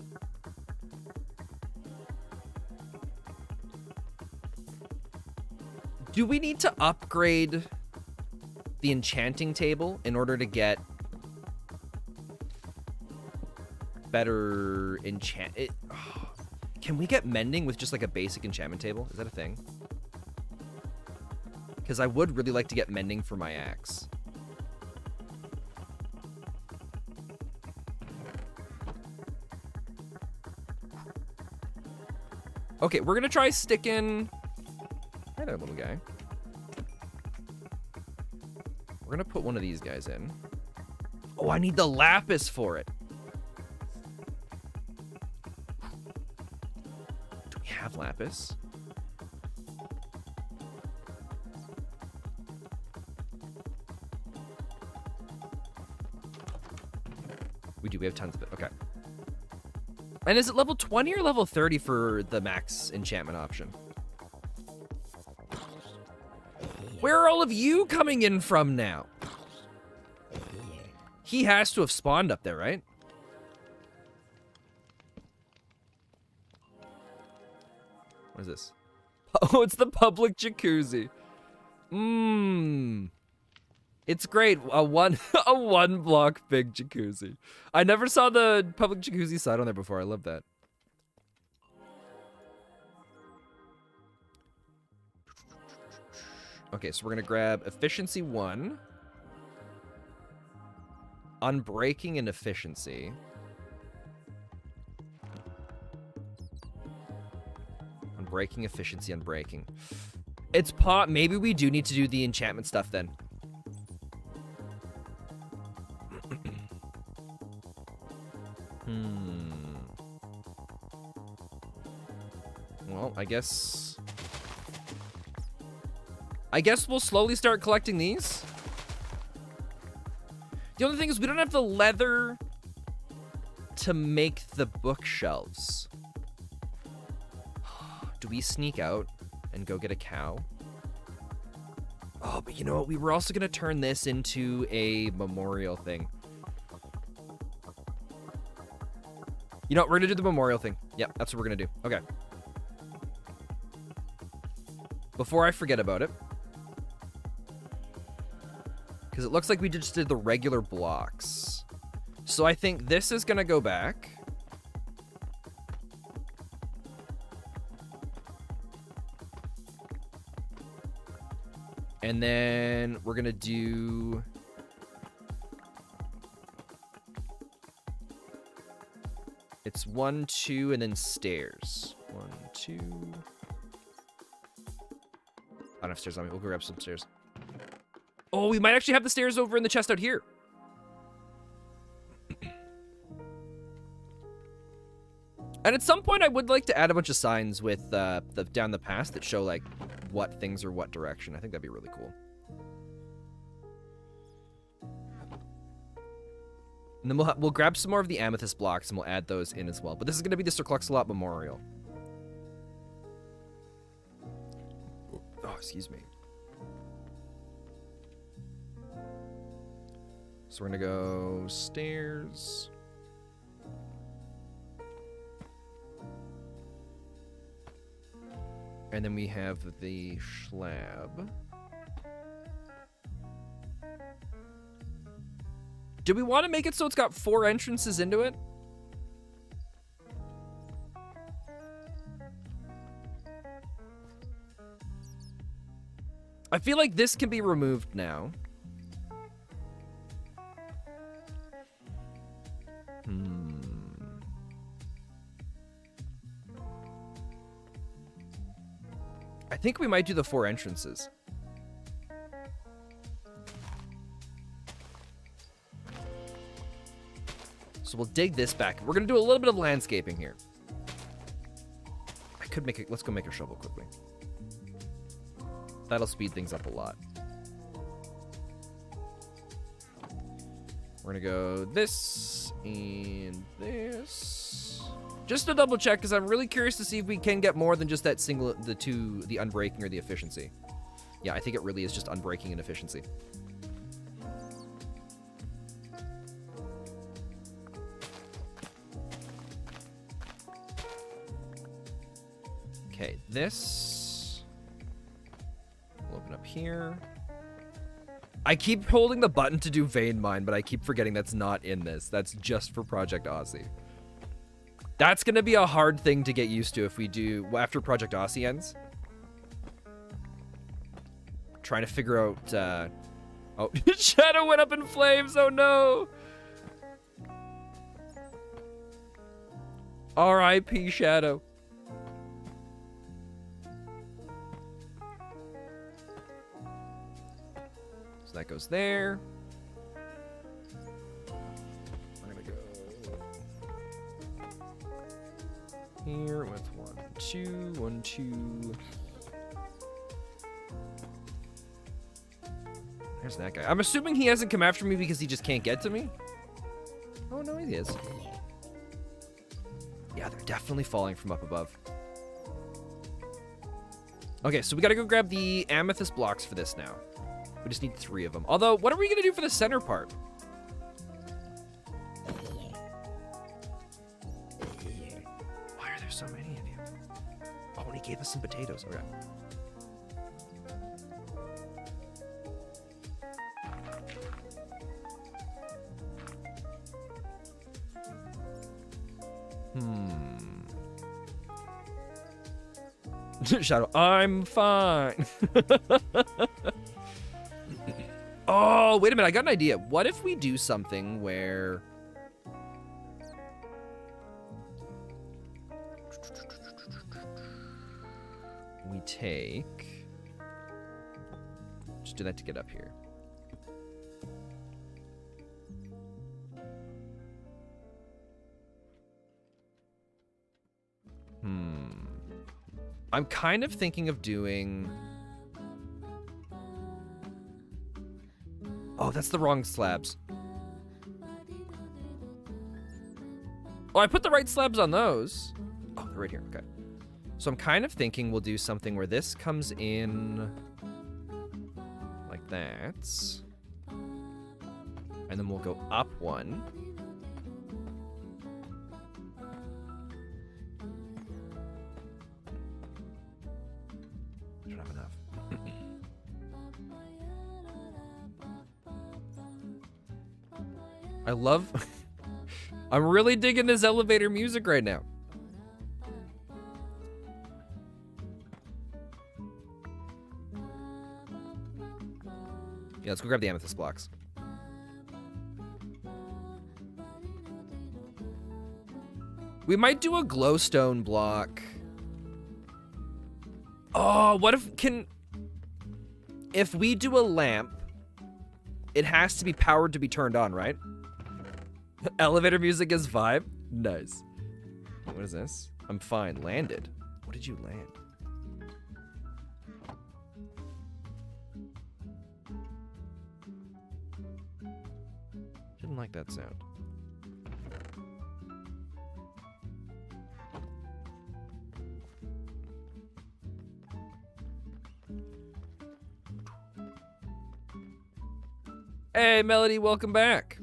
Do we need to upgrade the enchanting table in order to get better enchant? Can we get mending with just like a basic enchantment table? Is that a thing? Because I would really like to get mending for my axe. Okay, we're gonna try sticking... Hi there, little guy. We're gonna put one of these guys in. Oh, I need the lapis for it. Do we have lapis? We do, we have tons of it, okay. And is it level 20 or level 30 for the max enchantment option? Where are all of you coming in from now? He has to have spawned up there, right? What is this? Oh, it's the public jacuzzi. It's great. A one block big jacuzzi. I never saw the public jacuzzi side on there before. I love that. Okay, so we're gonna grab efficiency 1. Unbreaking and efficiency. Unbreaking, efficiency, unbreaking. It's maybe we do need to do the enchantment stuff then. Well, I guess we'll slowly start collecting these. The only thing is we don't have the leather to make the bookshelves. Do we sneak out and go get a cow? Oh, but you know what? We were also going to turn this into a memorial thing. You know what? We're going to do the memorial thing. Yeah, that's what we're going to do. Okay. Before I forget about it. Because it looks like we just did the regular blocks. So I think this is going to go back. And then we're going to do... It's 1, 2, and then stairs. 1, 2... I don't have stairs on me. We'll go grab some stairs. Oh, we might actually have the stairs over in the chest out here. And at some point, I would like to add a bunch of signs with down the path that show like what things are what direction. I think that'd be really cool. And then we'll grab some more of the amethyst blocks and we'll add those in as well. But this is going to be the Sir Cluxalot Memorial. Oh, excuse me. So we're going to go stairs. And then we have the slab. Do we want to make it so it's got 4 entrances into it? I feel like this can be removed now. I think we might do the 4 entrances. So we'll dig this back. We're going to do a little bit of landscaping here. I could make it. Let's go make a shovel quickly. That'll speed things up a lot. We're going to go this and this. Just to double check, because I'm really curious to see if we can get more than just that single, the unbreaking or the efficiency. Yeah, I think it really is just unbreaking and efficiency. Okay, this. We'll open up here. I keep holding the button to do vein mine, but I keep forgetting that's not in this. That's just for Project Aussie. That's going to be a hard thing to get used to if we do after Project Aussie ends. Trying to figure out... Oh, Shadow went up in flames. Oh, no. R.I.P. Shadow. So that goes there. We're going to go here with 1, 2, 1, 2. There's that guy. I'm assuming he hasn't come after me because he just can't get to me. Oh, no, he is. Yeah, they're definitely falling from up above. Okay, so we gotta go grab the amethyst blocks for this now. We just need 3 of them. Although, what are we gonna do for the center part? Why are there so many of you? Oh, and he gave us some potatoes. Okay. Shadow, I'm fine. Oh, wait a minute. I got an idea. What if we do something where... we take... just do that to get up here. I'm kind of thinking of doing... oh, that's the wrong slabs. Oh, I put the right slabs on those. Oh, they're right here. Okay. So I'm kind of thinking we'll do something where this comes in like that. And then we'll go up one. I don't have enough. I love... I'm really digging this elevator music right now. Yeah, let's go grab the amethyst blocks. We might do a glowstone block. Oh, what if if we do a lamp, it has to be powered to be turned on, right? Elevator music is vibe. Nice. What is this? I'm fine. Landed. What did you land? Didn't like that sound. Hey, Melody, welcome back.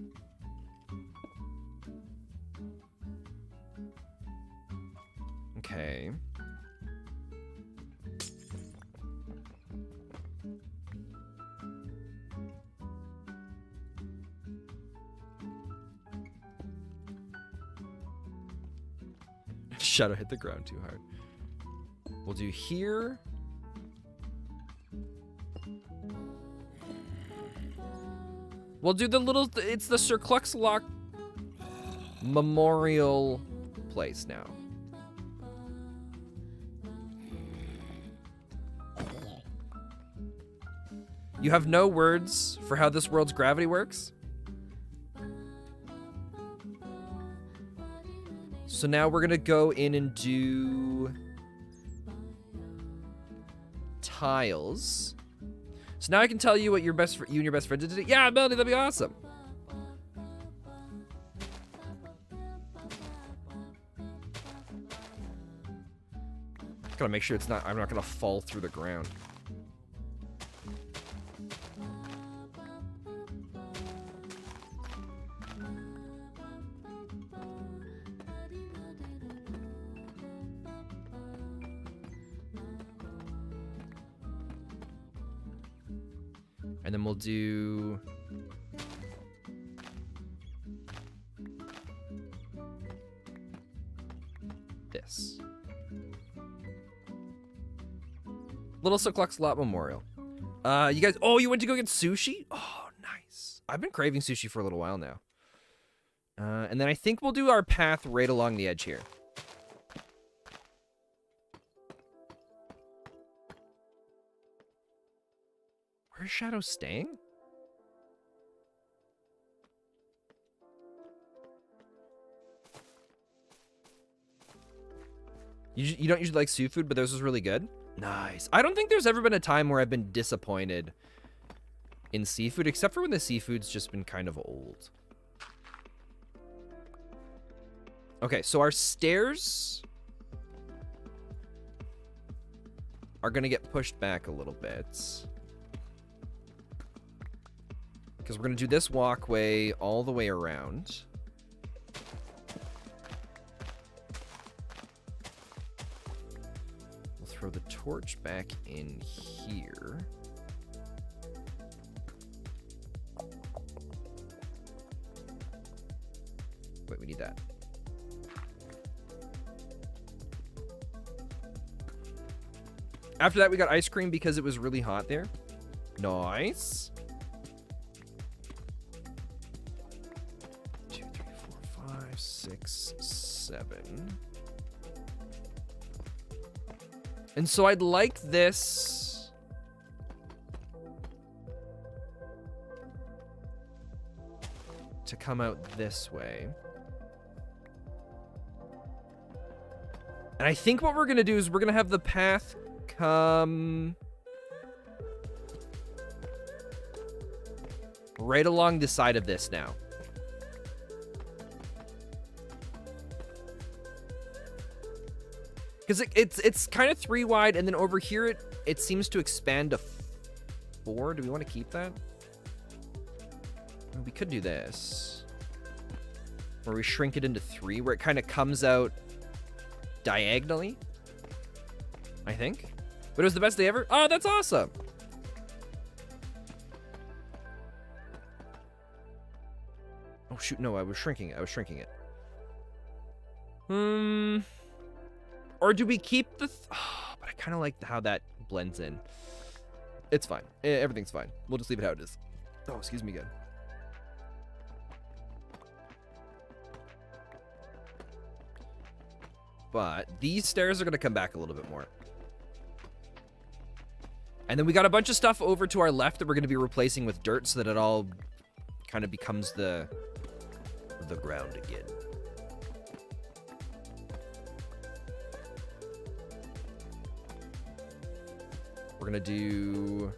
Okay. Shadow hit the ground too hard. We'll do here. We'll do the little, it's the Sir Cluxlock Memorial place now. You have no words for how this world's gravity works? So now we're gonna go in and do tiles. So now I can tell you what you and your best friend did today. Yeah, Melody, that'd be awesome. Gotta make sure I'm not gonna fall through the ground. And then we'll do this. Little Soclux Lot Memorial. You guys, oh, you went to go get sushi? Oh, nice. I've been craving sushi for a little while now. And then I think we'll do our path right along the edge here. Where's Shadow staying? You don't usually like seafood, but this was really good? Nice. I don't think there's ever been a time where I've been disappointed in seafood, except for when the seafood's just been kind of old. Okay, so our stairs are gonna get pushed back a little bit. Because we're going to do this walkway all the way around. We'll throw the torch back in here. Wait, we need that. After that, we got ice cream because it was really hot there. Nice. 6, 7. And so I'd like this to come out this way. And I think what we're going to do is we're going to have the path come right along the side of this now. Because it's kind of 3 wide, and then over here it seems to expand to 4. Do we want to keep that? We could do this. Where we shrink it into 3, where it kind of comes out diagonally. I think. But it was the best day ever? Oh, that's awesome! Oh shoot, no, I was shrinking it. Or do we keep the... Oh, but I kind of like how that blends in. It's fine. Everything's fine. We'll just leave it how it is. Oh, excuse me again. But these stairs are going to come back a little bit more. And then we got a bunch of stuff over to our left that we're going to be replacing with dirt so that it all kind of becomes the ground again. We're going to do...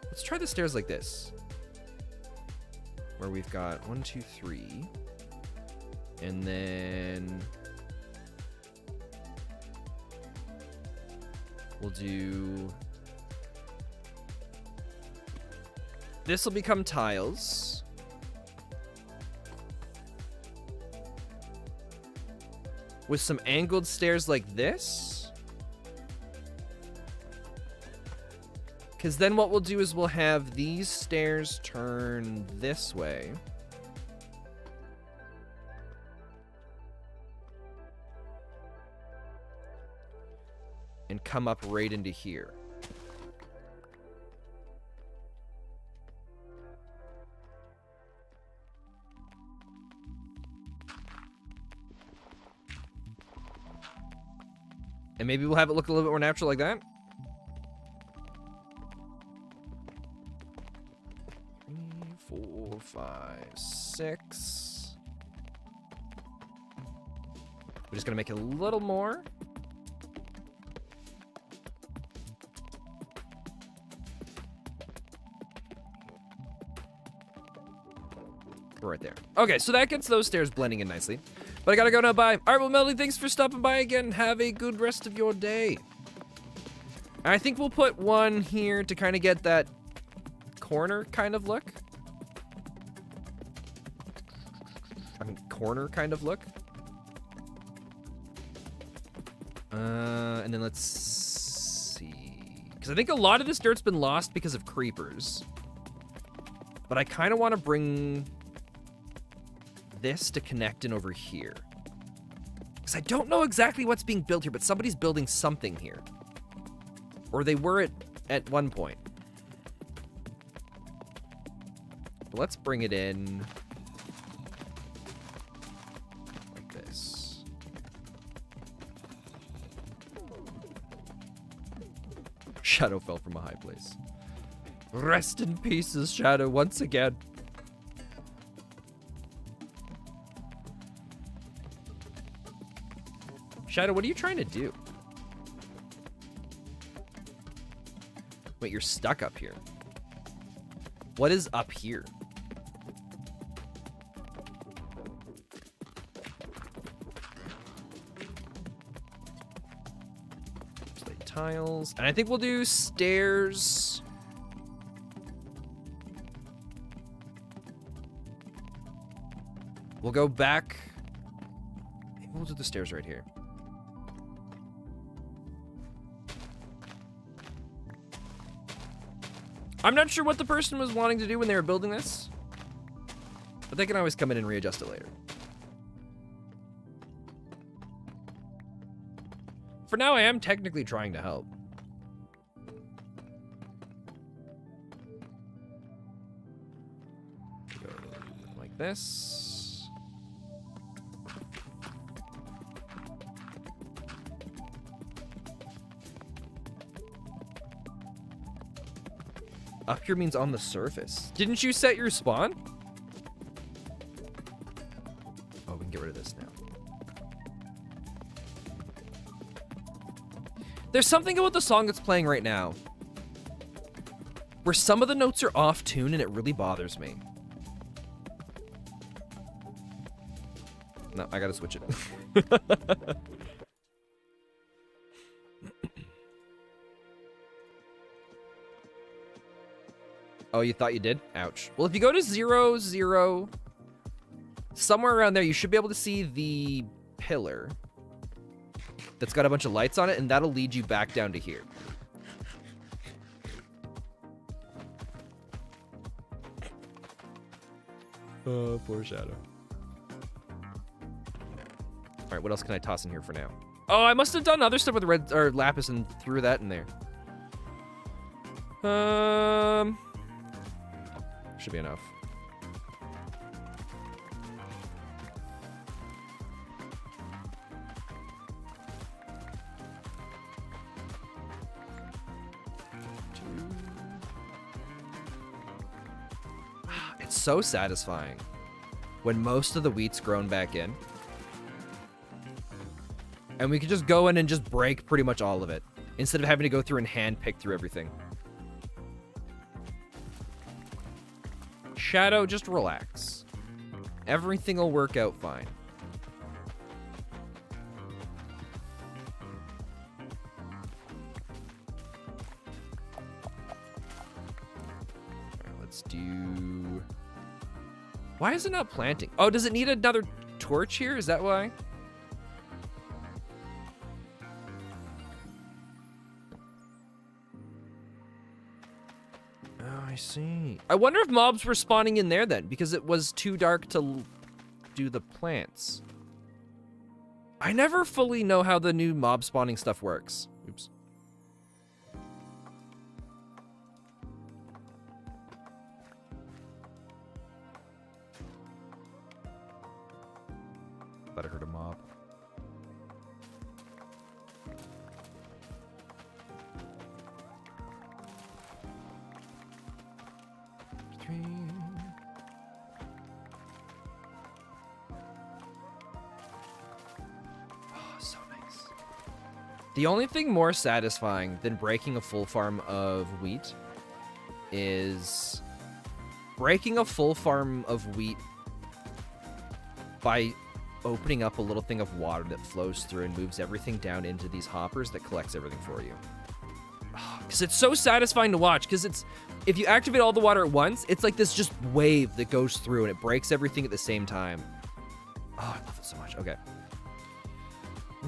Let's try the stairs like this. Where we've got 1, 2, 3. And then... We'll do... This will become tiles. With some angled stairs like this. Because then what we'll do is we'll have these stairs turn this way. And come up right into here. And maybe we'll have it look a little bit more natural like that. 3, 4, 5, 6. We're just gonna make it a little more. Right there. Okay, so that gets those stairs blending in nicely. But I gotta go now, bye. Alright, well, Melody, thanks for stopping by again. Have a good rest of your day. And I think we'll put one here to kind of get that corner kind of look. I mean, corner kind of look. And then let's see. Because I think a lot of this dirt's been lost because of creepers. But I kind of want to bring... this to connect in over here. Because I don't know exactly what's being built here, but somebody's building something here. Or they were at one point. But let's bring it in like this. Shadow fell from a high place. Rest in pieces, Shadow, once again. Shadow, what are you trying to do? Wait, you're stuck up here. What is up here? Play tiles. And I think we'll do stairs. We'll go back. Maybe we'll do the stairs right here. I'm not sure what the person was wanting to do when they were building this, but they can always come in and readjust it later. For now, I am technically trying to help. Go like this. Up here means on the surface. Didn't you set your spawn? Oh, we can get rid of this now. There's something about the song that's playing right now where some of the notes are off tune and it really bothers me. No, I gotta switch it. Oh, you thought you did? Ouch. Well, if you go to 0, 0, somewhere around there, you should be able to see the pillar that's got a bunch of lights on it, and that'll lead you back down to here. Oh, poor Shadow. All right, what else can I toss in here for now? Oh, I must have done other stuff with the red or lapis and threw that in there. Should be enough. It's so satisfying when most of the wheat's grown back in. And we can just go in and just break pretty much all of it, instead of having to go through and hand pick through everything. Shadow, just relax. Everything will work out fine. Alright, let's do... Why is it not planting? Oh, does it need another torch here? Is that why? I see. I wonder if mobs were spawning in there then, because it was too dark to do the plants. I never fully know how the new mob spawning stuff works. Oops. Thought I heard a mob. Oh, so nice. The only thing more satisfying than breaking a full farm of wheat is breaking a full farm of wheat by opening up a little thing of water that flows through and moves everything down into these hoppers that collects everything for you. Because it's so satisfying to watch, because it's, if you activate all the water at once, it's like this just wave that goes through and it breaks everything at the same time. Oh, I love it so much. Okay.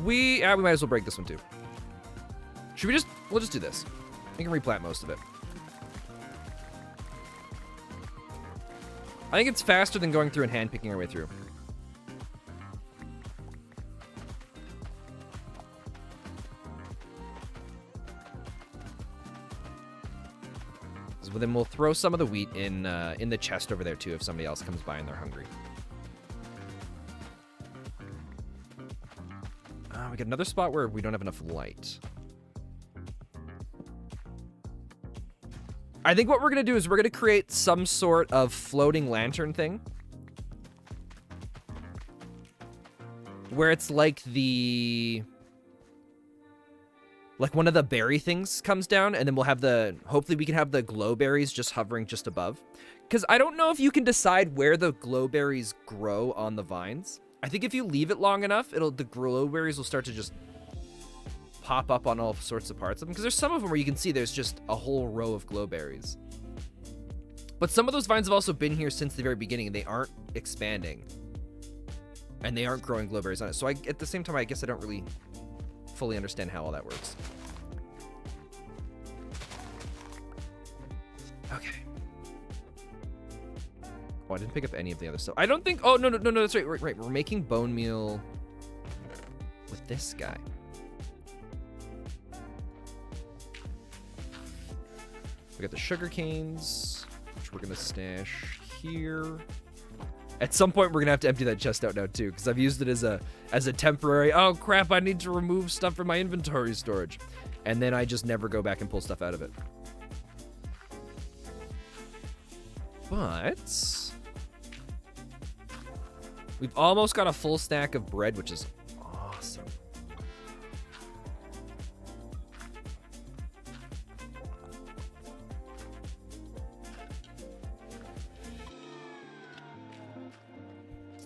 We might as well break this one too. Should we just, we'll just do this. We can replant most of it. I think it's faster than going through and hand picking our way through. So then we'll throw some of the wheat in the chest over there too if somebody else comes by and they're hungry. We got another spot where we don't have enough light. I think what we're going to do is we're going to create some sort of floating lantern thing. Where it's like the... like one of the berry things comes down, and then we'll have the... hopefully we can have the glow berries just hovering just above. Because I don't know if you can decide where the glow berries grow on the vines. I think if you leave it long enough, the glow berries will start to just pop up on all sorts of parts of them. Because there's some of them where you can see there's just a whole row of glow berries. But some of those vines have also been here since the very beginning, and they aren't expanding. And they aren't growing glow berries on it. So at the same time, I guess I don't really fully understand how all that works. Okay. Oh, I didn't pick up any of the other stuff. I don't think... oh, no, that's right. Right. We're making bone meal with this guy. We got the sugar canes, which we're going to stash here. At some point, we're going to have to empty that chest out now, too, because I've used it as a temporary, oh, crap, I need to remove stuff from my inventory storage. And then I just never go back and pull stuff out of it. But we've almost got a full stack of bread, which is awesome.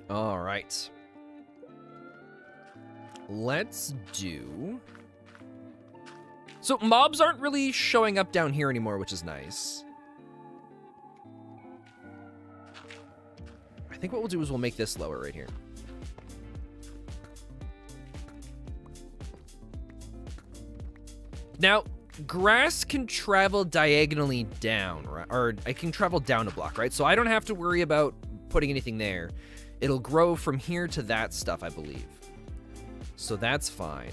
All right. let's do... So mobs aren't really showing up down here anymore, which is nice. I think what we'll do is we'll make this lower right here. Now, grass can travel diagonally down, right? Or it can travel down a block, right? So I don't have to worry about putting anything there. It'll grow from here to that stuff, I believe. So that's fine.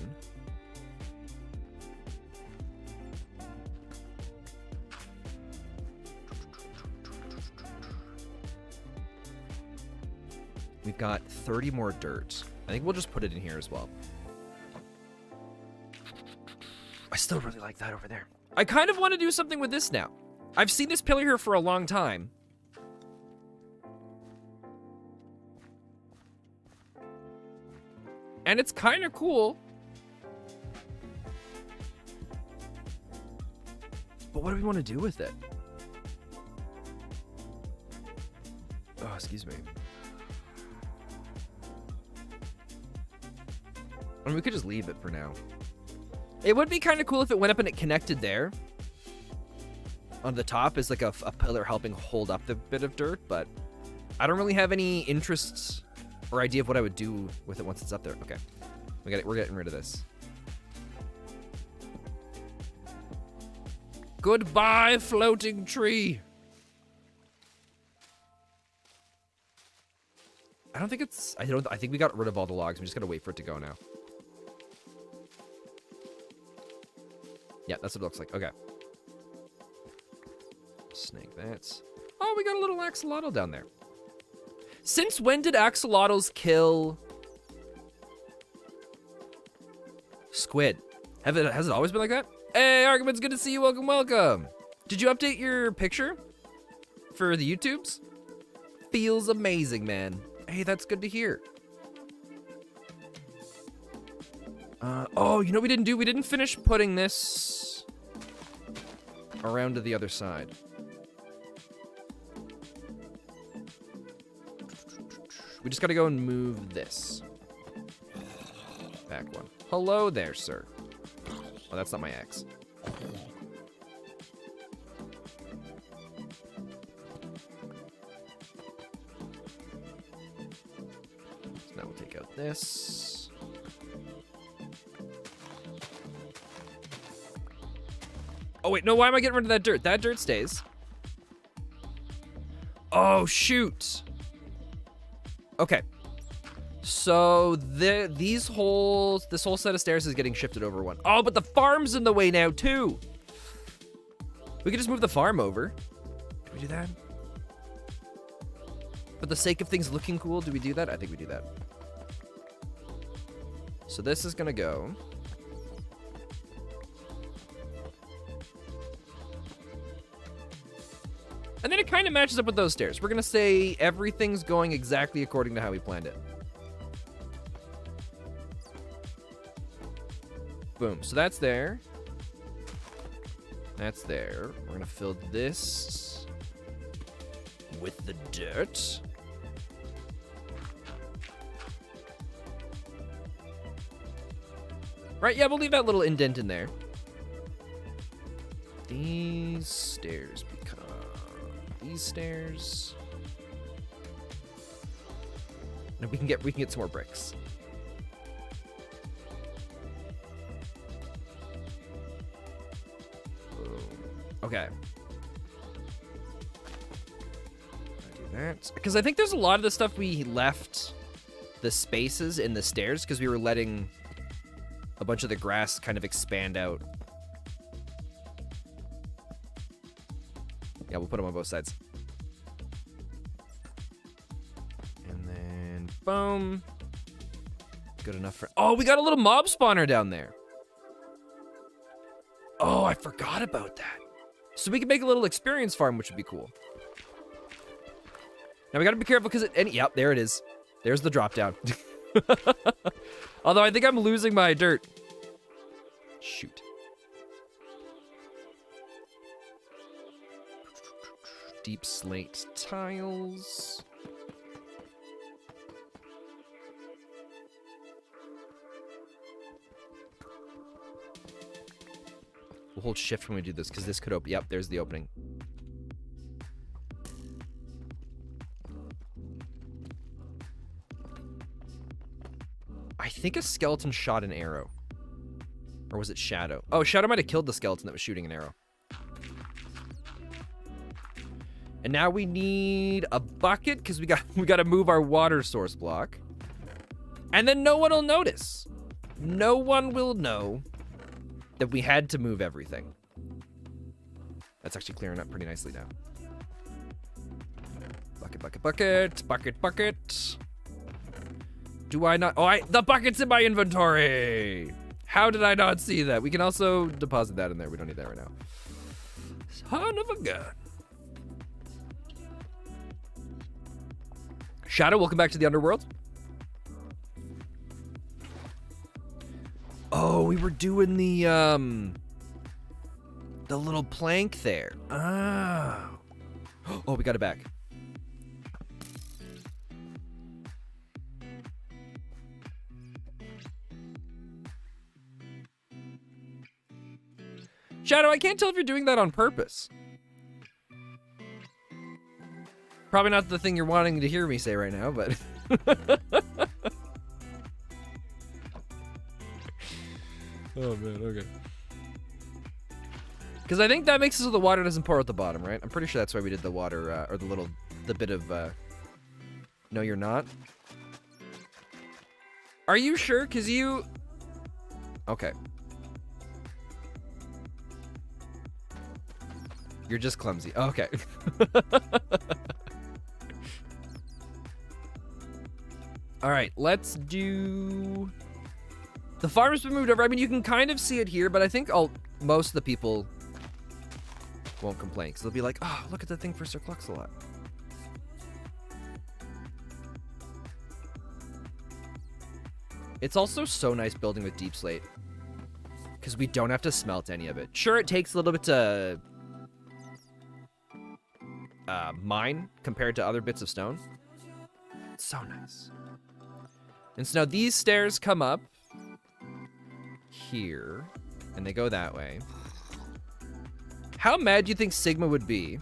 We've got 30 more dirt. I think we'll just put it in here as well. I still really like that over there. I kind of want to do something with this now. I've seen this pillar here for a long time. And it's kind of cool. But what do we want to do with it? Oh, excuse me. I mean, we could just leave it for now. It would be kind of cool if it went up and it connected there. On the top is like a pillar helping hold up the bit of dirt, but I don't really have any interest or idea of what I would do with it once it's up there. Okay, we're getting rid of this. Goodbye, floating tree. I don't think it's. I think we got rid of all the logs. We just gotta wait for it to go now. Yeah, that's what it looks like. Okay. Snake that. Oh, we got a little axolotl down there. Since when did axolotls kill squid? Has it always been like that? Hey, Argument's good to see you. Welcome, welcome. Did you update your picture for the YouTubes? Feels amazing, man. Hey, that's good to hear. Oh, you know what we didn't do? We didn't finish putting this around to the other side. We just gotta go and move this. Back one. Hello there, sir. Oh, that's not my axe. So now we'll take out this. Oh, wait, no, why am I getting rid of that dirt? That dirt stays. Oh, shoot. Okay. So this whole set of stairs is getting shifted over one. Oh, but the farm's in the way now, too. We could just move the farm over. Do we do that? For the sake of things looking cool, do we do that? I think we do that. So this is gonna go. And then it kind of matches up with those stairs. We're gonna say everything's going exactly according to how we planned it. Boom, so that's there. That's there. We're gonna fill this with the dirt. Right, yeah, we'll leave that little indent in there. These stairs become these stairs. And we can get some more bricks. Okay. Do that. Because I think there's a lot of the stuff we left the spaces in the stairs because we were letting a bunch of the grass kind of expand out. Yeah, we'll put them on both sides. And then, boom. Good enough for... Oh, we got a little mob spawner down there. Oh, I forgot about that. So we can make a little experience farm, which would be cool. Now we gotta be careful because yep, there it is. There's the drop down. Although I think I'm losing my dirt. Shoot. Deep slate tiles. We'll hold shift when we do this, because this could open. Yep, there's the opening. I think a skeleton shot an arrow. Or was it Shadow? Oh, Shadow might have killed the skeleton that was shooting an arrow. And now we need a bucket, because we got to move our water source block. And then no one will notice. No one will know that we had to move everything. That's actually clearing up pretty nicely now. Bucket, bucket, bucket, bucket, bucket. Do I not? Oh, the bucket's in my inventory. How did I not see that? We can also deposit that in there. We don't need that right now. Son of a gun. Shadow, welcome back to the underworld. Oh, we were doing the little plank there. Oh. Oh, we got it back. Shadow, I can't tell if you're doing that on purpose. Probably not the thing you're wanting to hear me say right now, but... Oh, man, okay. Because I think that makes it so the water doesn't pour out the bottom, right? I'm pretty sure that's why we did the water, or the bit of, No, you're not? Are you sure? Because you... Okay. You're just clumsy. Okay. All right, let's do... The farm's been moved over. I mean, you can kind of see it here, but I think most of the people won't complain, because they'll be like, oh, look at the thing for Sir Cluxalot. It's also so nice building with deep slate, because we don't have to smelt any of it. Sure, it takes a little bit to mine compared to other bits of stone. It's so nice. And so now these stairs come up here, and they go that way. How mad do you think Sigma would be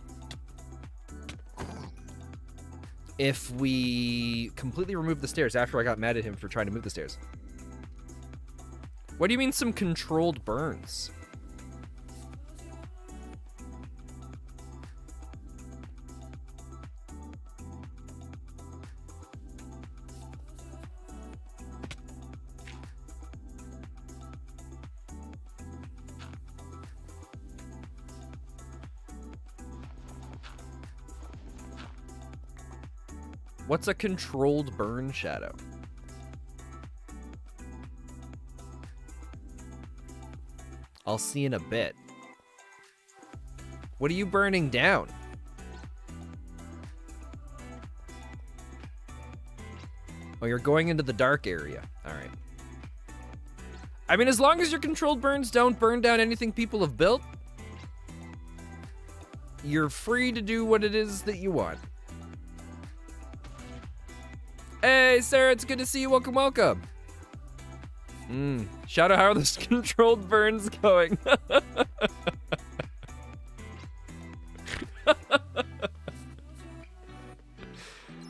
if we completely removed the stairs after I got mad at him for trying to move the stairs? What do you mean some controlled burns? What's a controlled burn, Shadow? I'll see in a bit. What are you burning down? Oh, you're going into the dark area. All right. I mean, as long as your controlled burns don't burn down anything people have built, you're free to do what it is that you want. Hey, Sarah, it's good to see you. Welcome, welcome. Shadow, how are those controlled burns going?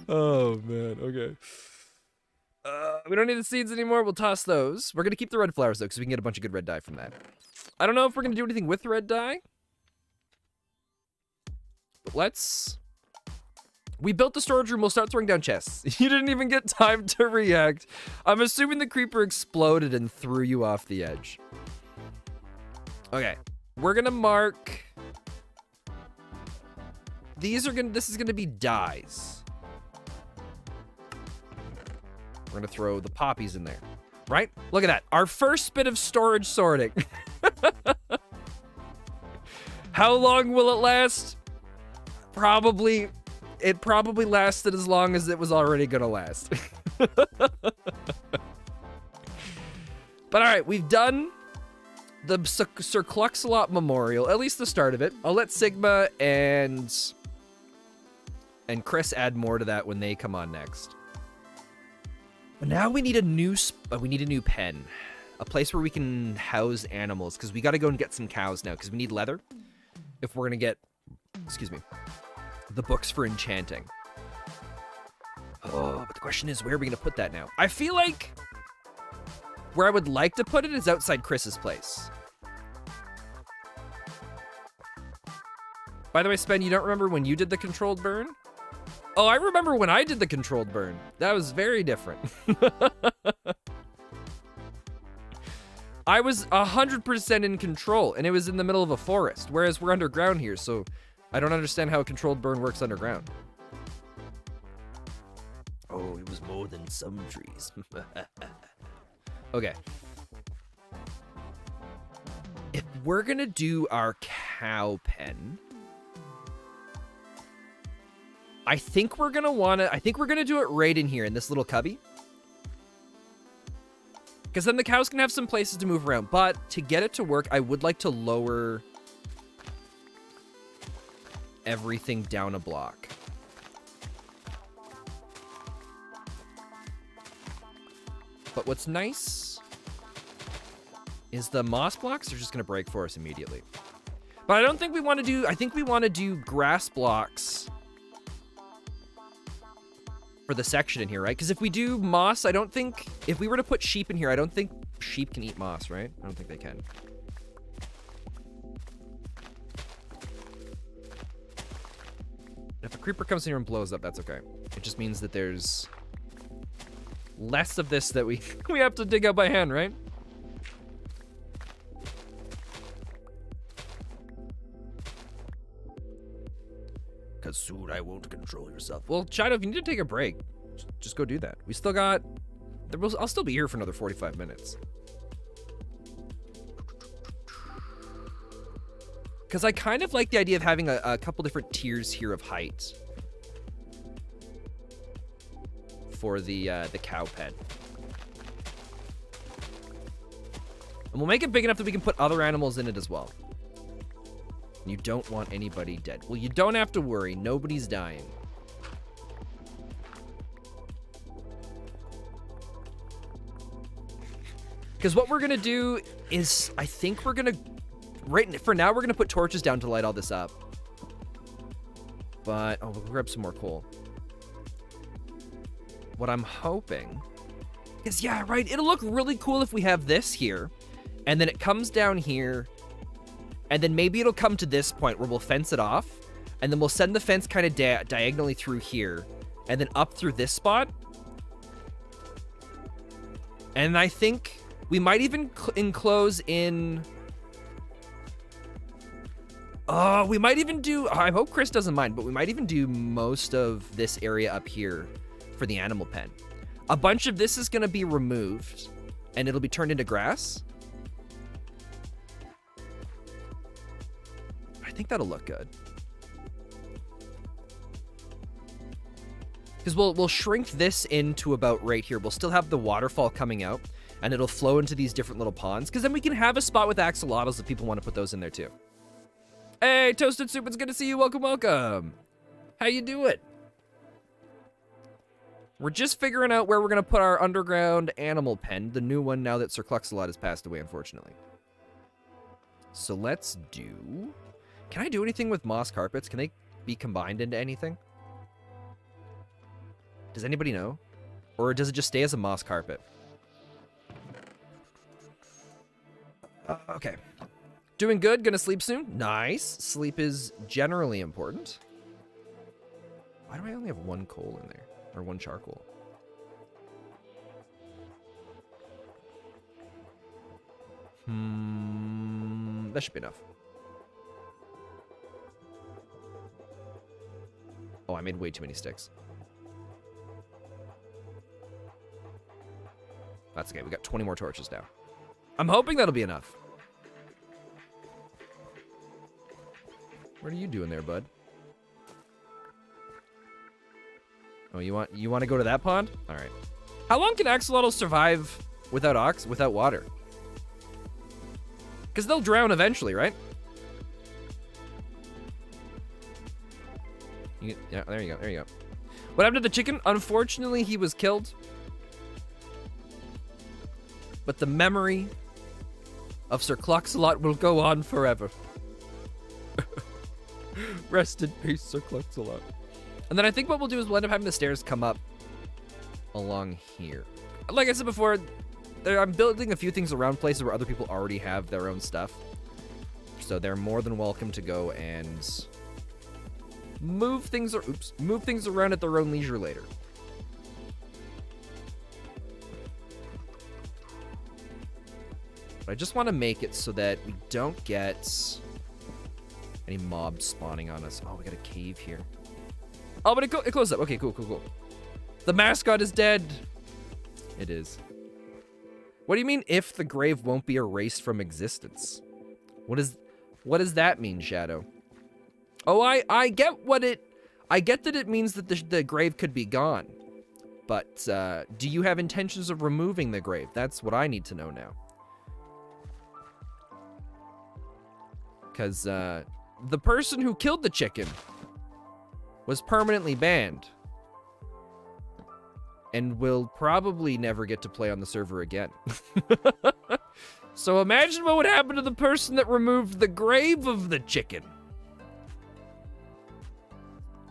Oh, man. Okay. We don't need the seeds anymore. We'll toss those. We're going to keep the red flowers, though, because we can get a bunch of good red dye from that. I don't know if we're going to do anything with red dye. But let's... We built the storage room. We'll start throwing down chests. You didn't even get time to react. I'm assuming the creeper exploded and threw you off the edge. Okay. We're going to mark... This is going to be dyes. We're going to throw the poppies in there. Right? Look at that. Our first bit of storage sorting. How long will it last? Probably... It probably lasted as long as it was already gonna last. But all right, we've done the Sir Cluxalot Memorial, at least the start of it. I'll let Sigma and Chris add more to that when they come on next. But now we need a new pen. A place where we can house animals, because we got to go and get some cows now, because we need leather if we're going to get, excuse me, the books for enchanting. Oh, but the question is, where are we going to put that now? I feel like where I would like to put it is outside Chris's place. By the way, Spen, you don't remember when you did the controlled burn? Oh, I remember when I did the controlled burn. That was very different. I was 100% in control, and it was in the middle of a forest, whereas we're underground here, so I don't understand how a controlled burn works underground. Oh, it was more than some trees. Okay. If we're gonna do our cow pen, I think we're gonna do it right in here in this little cubby. Because then the cows can have some places to move around. But to get it to work, I would like to lower everything down a block. But what's nice is the moss blocks are just going to break for us immediately. But I don't think we want to do... I think we want to do grass blocks for the section in here, right? Because if we do moss, I don't think... If we were to put sheep in here, I don't think sheep can eat moss, right? I don't think they can. If a creeper comes in here and blows up, that's okay. It just means that there's less of this that we have to dig out by hand, right? Because soon I won't control yourself. Well, Chino, if you need to take a break, just go do that. We still got... I'll still be here for another 45 minutes. Because I kind of like the idea of having a couple different tiers here of height for the cow pen. And we'll make it big enough that we can put other animals in it as well. You don't want anybody dead. Well, you don't have to worry. Nobody's dying. Because what we're going to do is, I think we're going to... Right for now, we're going to put torches down to light all this up. But, oh, we'll grab some more coal. What I'm hoping is, yeah, right, it'll look really cool if we have this here. And then it comes down here. And then maybe it'll come to this point where we'll fence it off. And then we'll send the fence kind of diagonally through here. And then up through this spot. And I think we might even enclose in... we might even do... I hope Chris doesn't mind, but we might even do most of this area up here for the animal pen. A bunch of this is going to be removed, and it'll be turned into grass. I think that'll look good. Because we'll shrink this into about right here. We'll still have the waterfall coming out, and it'll flow into these different little ponds. Because then we can have a spot with axolotls if people want to put those in there too. Hey, Toasted Soup, it's good to see you. Welcome, welcome. How you doing? We're just figuring out where we're going to put our underground animal pen, the new one now that Sir Cluxalot has passed away, unfortunately. So let's do... Can I do anything with moss carpets? Can they be combined into anything? Does anybody know? Or does it just stay as a moss carpet? Okay. Doing good, gonna sleep soon. Nice. Sleep is generally important. Why do I only have one coal in there? Or one charcoal? That should be enough. Oh, I made way too many sticks. That's okay, we got 20 more torches now. I'm hoping that'll be enough. What are you doing there, bud? Oh, you want to go to that pond? All right. How long can axolotls survive without water? Because they'll drown eventually, right? Yeah, there you go. There you go. What happened to the chicken? Unfortunately, he was killed. but the memory of Sir Cluxalot will go on forever. Rest in peace, Sir Cluxalot. And then I think what we'll do is we'll end up having the stairs come up along here. Like I said before, I'm building a few things around places where other people already have their own stuff. So they're more than welcome to go and move things around at their own leisure later. But I just want to make it so that we don't get any mobs spawning on us. Oh, we got a cave here. Oh, but it closed up. Okay, cool. The mascot is dead. It is. What do you mean if the grave won't be erased from existence? What does that mean, Shadow? Oh, I get that it means that the grave could be gone. But do you have intentions of removing the grave? That's what I need to know now. Because the person who killed the chicken was permanently banned and will probably never get to play on the server again. So imagine what would happen to the person that removed the grave of the chicken.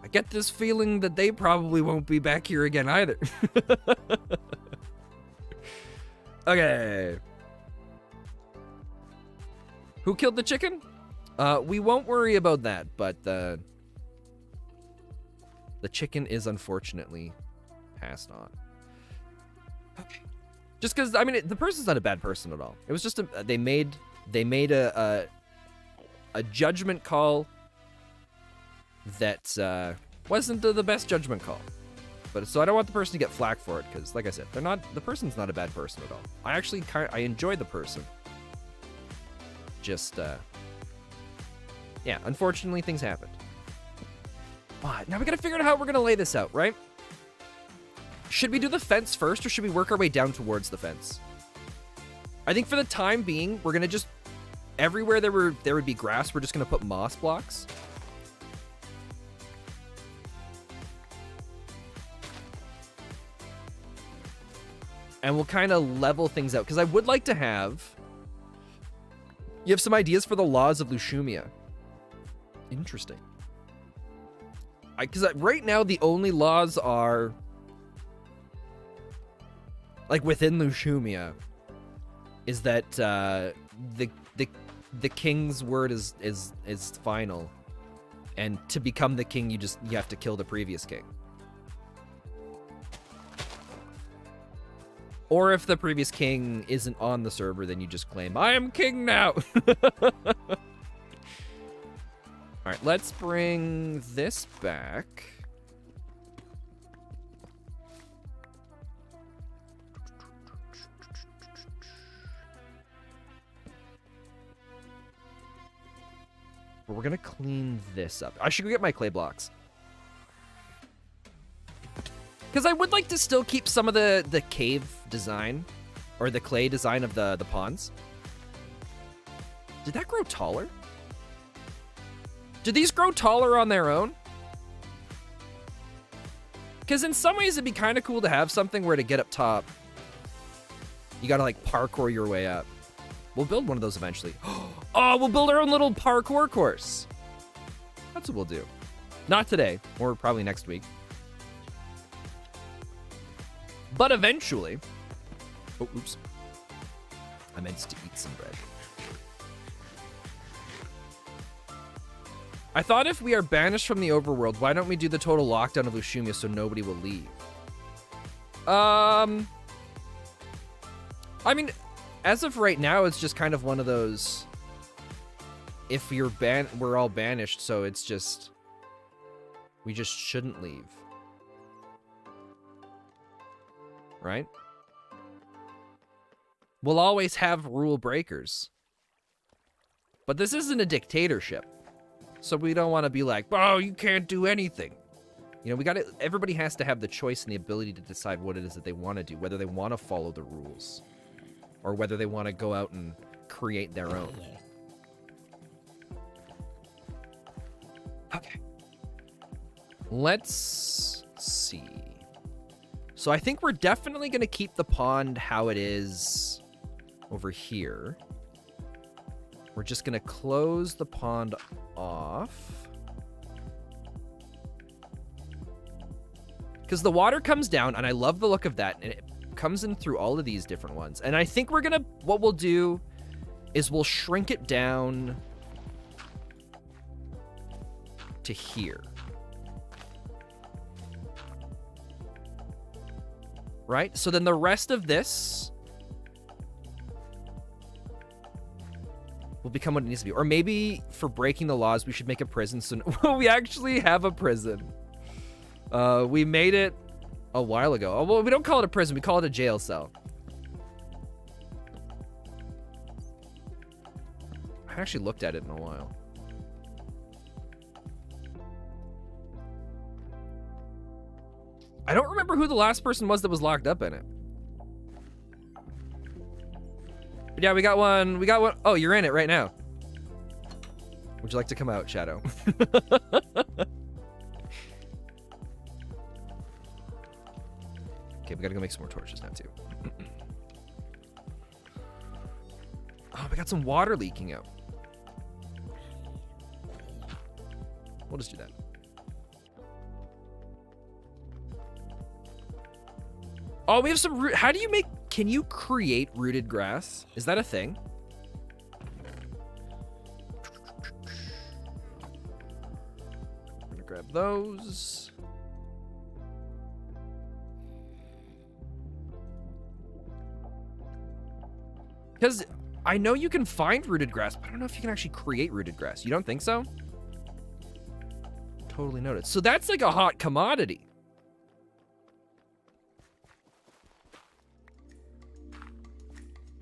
I get this feeling that they probably won't be back here again either. Okay. Who killed the chicken? We won't worry about that, but the chicken is unfortunately passed on. Okay. Just because, I mean, the person's not a bad person at all. It was just they made a judgment call that wasn't the best judgment call. But so I don't want the person to get flack for it because, like I said, the person's not a bad person at all. I enjoy the person. Just yeah, unfortunately things happened. But now we gotta figure out how we're gonna lay this out, right? Should we do the fence first, or should we work our way down towards the fence? I think for the time being, we're gonna just everywhere there would be grass, we're just gonna put moss blocks. And we'll kind of level things out because I would like to have. You have some ideas for the laws of Lushumia. Interesting. Because right now the only laws are like within Lushumia is that the king's word is final, and to become the king you have to kill the previous king. Or if the previous king isn't on the server, then you just claim, I am king now. All right, let's bring this back. We're gonna clean this up. I should go get my clay blocks. Because I would like to still keep some of the cave design, or the clay design of the ponds. Did that grow taller? Do these grow taller on their own? Because in some ways it'd be kind of cool to have something where to get up top, you gotta like parkour your way up. We'll build one of those eventually. Oh, we'll build our own little parkour course. That's what we'll do. Not today, or probably next week. But eventually... Oh, oops. I meant to eat some bread. I thought if we are banished from the overworld, why don't we do the total lockdown of Lushumia so nobody will leave? I mean, as of right now, it's just kind of one of those... If you're we're all banished, so it's just... We just shouldn't leave. Right? We'll always have rule breakers. But this isn't a dictatorship. So we don't want to be like, oh, you can't do anything. You know, everybody has to have the choice and the ability to decide what it is that they want to do, whether they want to follow the rules or whether they want to go out and create their own. Okay. Let's see. So I think we're definitely going to keep the pond how it is over here. We're just gonna close the pond off. Because the water comes down, and I love the look of that, and it comes in through all of these different ones. And I think what we'll do is we'll shrink it down to here. Right? So then the rest of this will become what it needs to be. Or maybe for breaking the laws, we should make a prison. So we actually have a prison. We made it a while ago. Oh, well, we don't call it a prison. We call it a jail cell. I haven't actually looked at it in a while. I don't remember who the last person was that was locked up in it. But yeah, we got one. We got one. Oh, you're in it right now. Would you like to come out, Shadow? Okay, we gotta go make some more torches now, too. Oh, we got some water leaking out. We'll just do that. Oh, we have some root. How do you make... Can you create rooted grass? Is that a thing? I'm gonna grab those. Because I know you can find rooted grass, but I don't know if you can actually create rooted grass. You don't think so? Totally noted. So that's like a hot commodity.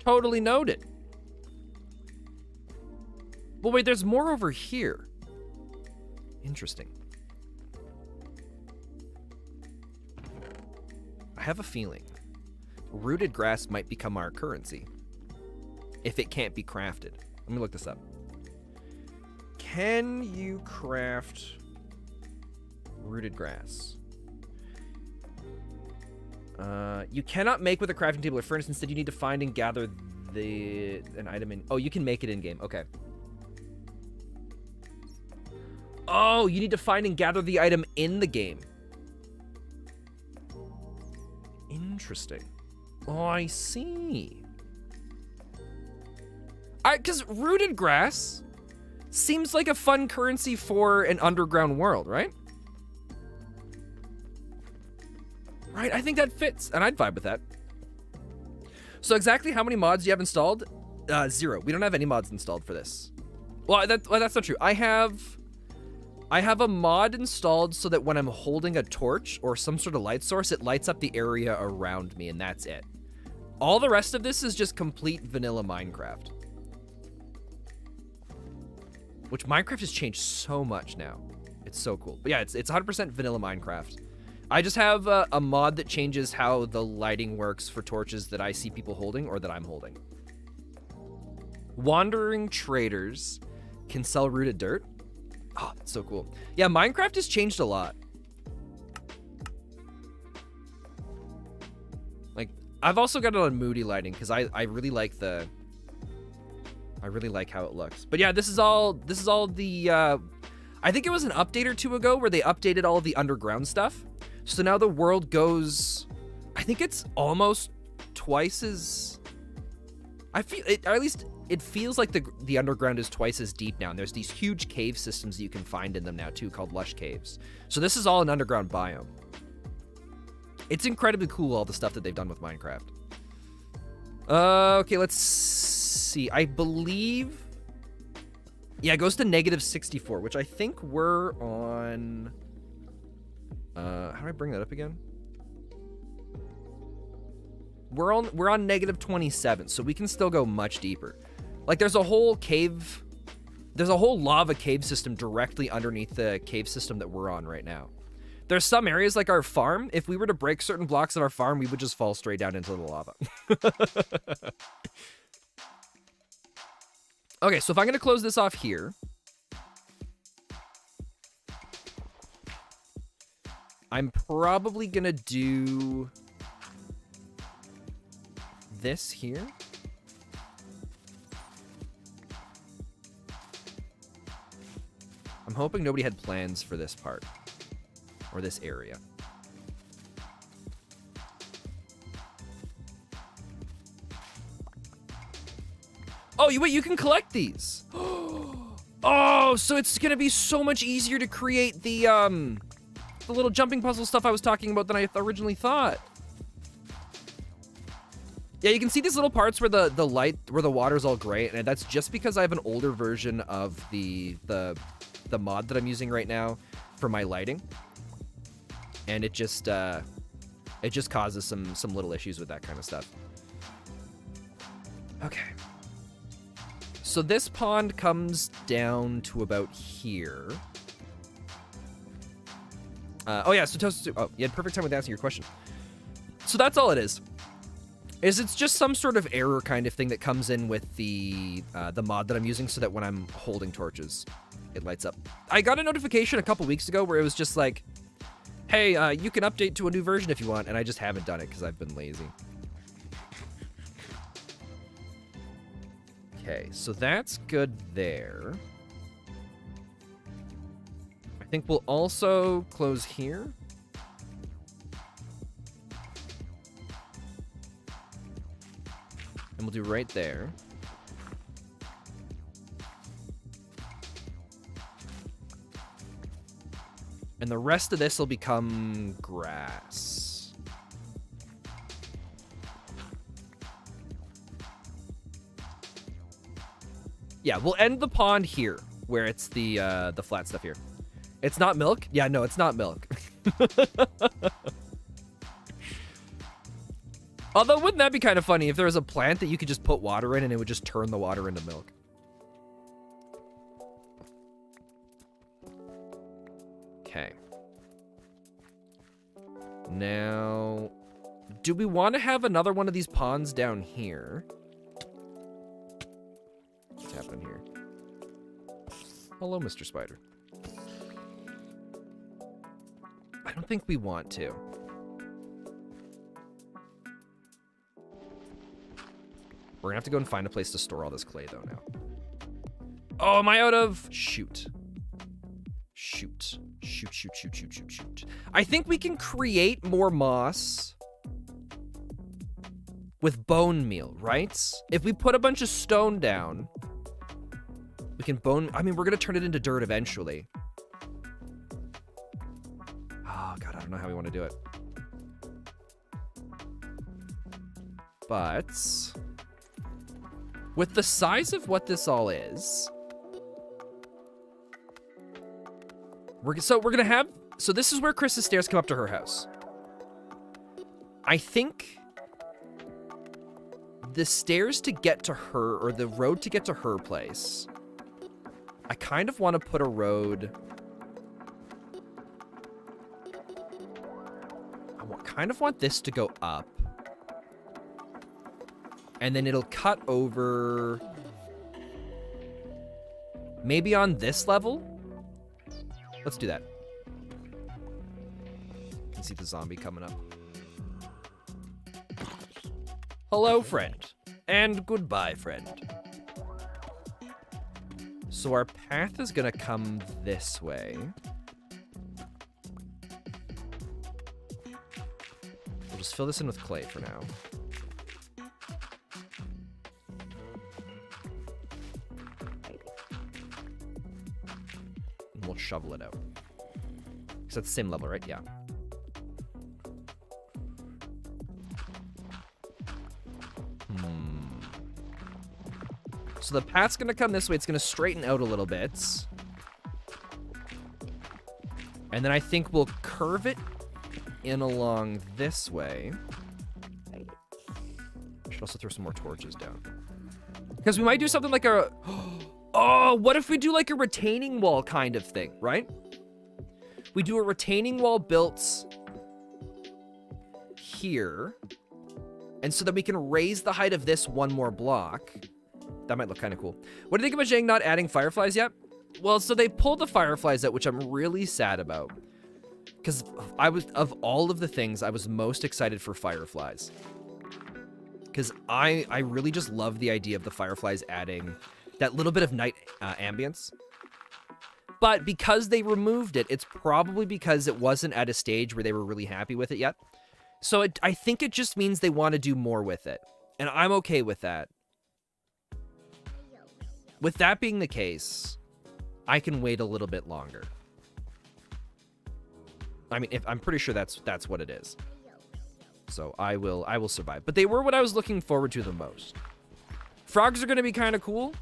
Totally noted. Well, wait, there's more over here. Interesting. I have a feeling rooted grass might become our currency if it can't be crafted. Let me look this up. Can you craft rooted grass? You cannot make with a crafting table or furnace. Instead, you need to find and gather an item in... Oh, you can make it in-game. Okay. Oh, you need to find and gather the item in the game. Interesting. Oh, I see. Because rooted grass seems like a fun currency for an underground world, right? Right, I think that fits, and I'd vibe with that. So exactly how many mods do you have installed? 0. We don't have any mods installed for this. Well, that's not true. I have a mod installed so that when I'm holding a torch or some sort of light source, it lights up the area around me, and that's it. All the rest of this is just complete vanilla Minecraft. Which Minecraft has changed so much now. It's so cool. But yeah, it's 100% vanilla Minecraft. I just have a mod that changes how the lighting works for torches that I see people holding or that I'm holding. Wandering traders can sell rooted dirt. Oh, that's so cool. Yeah, Minecraft has changed a lot. Like, I've also got it on moody lighting because I really like the... I really like how it looks. But yeah, this is all the... I think it was an update or two ago where they updated all of the underground stuff. So now the world goes... I think it's almost twice as... I feel it, or at least it feels like the underground is twice as deep now. And there's these huge cave systems that you can find in them now too, called lush caves. So this is all an underground biome. It's incredibly cool, all the stuff that they've done with Minecraft. Okay, let's see. I believe... Yeah, it goes to -64, which I think we're on... how do I bring that up again? We're on -27, so we can still go much deeper. Like, there's a whole lava cave system directly underneath the cave system that we're on right now. There's some areas like our farm. If we were to break certain blocks of our farm, we would just fall straight down into the lava. Okay, so if I'm going to close this off here, I'm probably going to do this here. I'm hoping nobody had plans for this part. Or this area. Oh, wait, you can collect these. Oh, so it's gonna be so much easier to create the little jumping puzzle stuff I was talking about than I originally thought. Yeah, you can see these little parts where the light, where the water's all gray, and that's just because I have an older version of the mod that I'm using right now for my lighting, and it just causes some little issues with that kind of stuff. Okay. So this pond comes down to about here. Oh yeah, so Toast, oh, you had perfect time with answering your question. So that's all it is. It's just some sort of error kind of thing that comes in with the mod that I'm using so that when I'm holding torches, it lights up. I got a notification a couple weeks ago where it was just like, hey, you can update to a new version if you want, and I just haven't done it because I've been lazy. Okay, so that's good there. I think we'll also close here. And we'll do right there. And the rest of this will become grass. Yeah, we'll end the pond here, where it's the flat stuff here. It's not milk? Yeah, no, it's not milk. Although, wouldn't that be kind of funny if there was a plant that you could just put water in and it would just turn the water into milk? Okay. Now, do we want to have another one of these ponds down here? What's happening here? Hello, Mr. Spider. I don't think we want to. We're gonna have to go and find a place to store all this clay, though, now. Oh, am I out of... Shoot. Shoot. Shoot, shoot, shoot, shoot, shoot, shoot. I think we can create more moss with bone meal, right? If we put a bunch of stone down, we can bone... I mean, we're gonna turn it into dirt eventually. Oh, God, I don't know how we want to do it. But... with the size of what this all is... So we're gonna have... So this is where Chris's stairs come up to her house. I think... the stairs to get to her, or the road to get to her place... I kind of want to put a road... I kind of want this to go up. And then it'll cut over... maybe on this level? Let's do that. You can see the zombie coming up. Hello, friend. And goodbye, friend. So our path is gonna come this way. We'll just fill this in with clay for now. And we'll shovel it out. Because that's the same level, right? Yeah. So the path's gonna come this way. It's gonna straighten out a little bit. And then I think we'll curve it in along this way. Should also throw some more torches down. Because we might do something like a... oh, what if we do like a retaining wall kind of thing, right? We do a retaining wall built here. And so that we can raise the height of this one more block. That might look kind of cool. What do you think about Zhang not adding fireflies yet? Well, so they pulled the fireflies out, which I'm really sad about. Because of all of the things, I was most excited for fireflies. Because I really just love the idea of the fireflies adding that little bit of night ambience. But because they removed it, it's probably because it wasn't at a stage where they were really happy with it yet. So I think it just means they want to do more with it. And I'm okay with that. With that being the case, I can wait a little bit longer. I mean, I'm pretty sure that's what it is. So I will survive. But they were what I was looking forward to the most. Frogs are going to be kind of cool.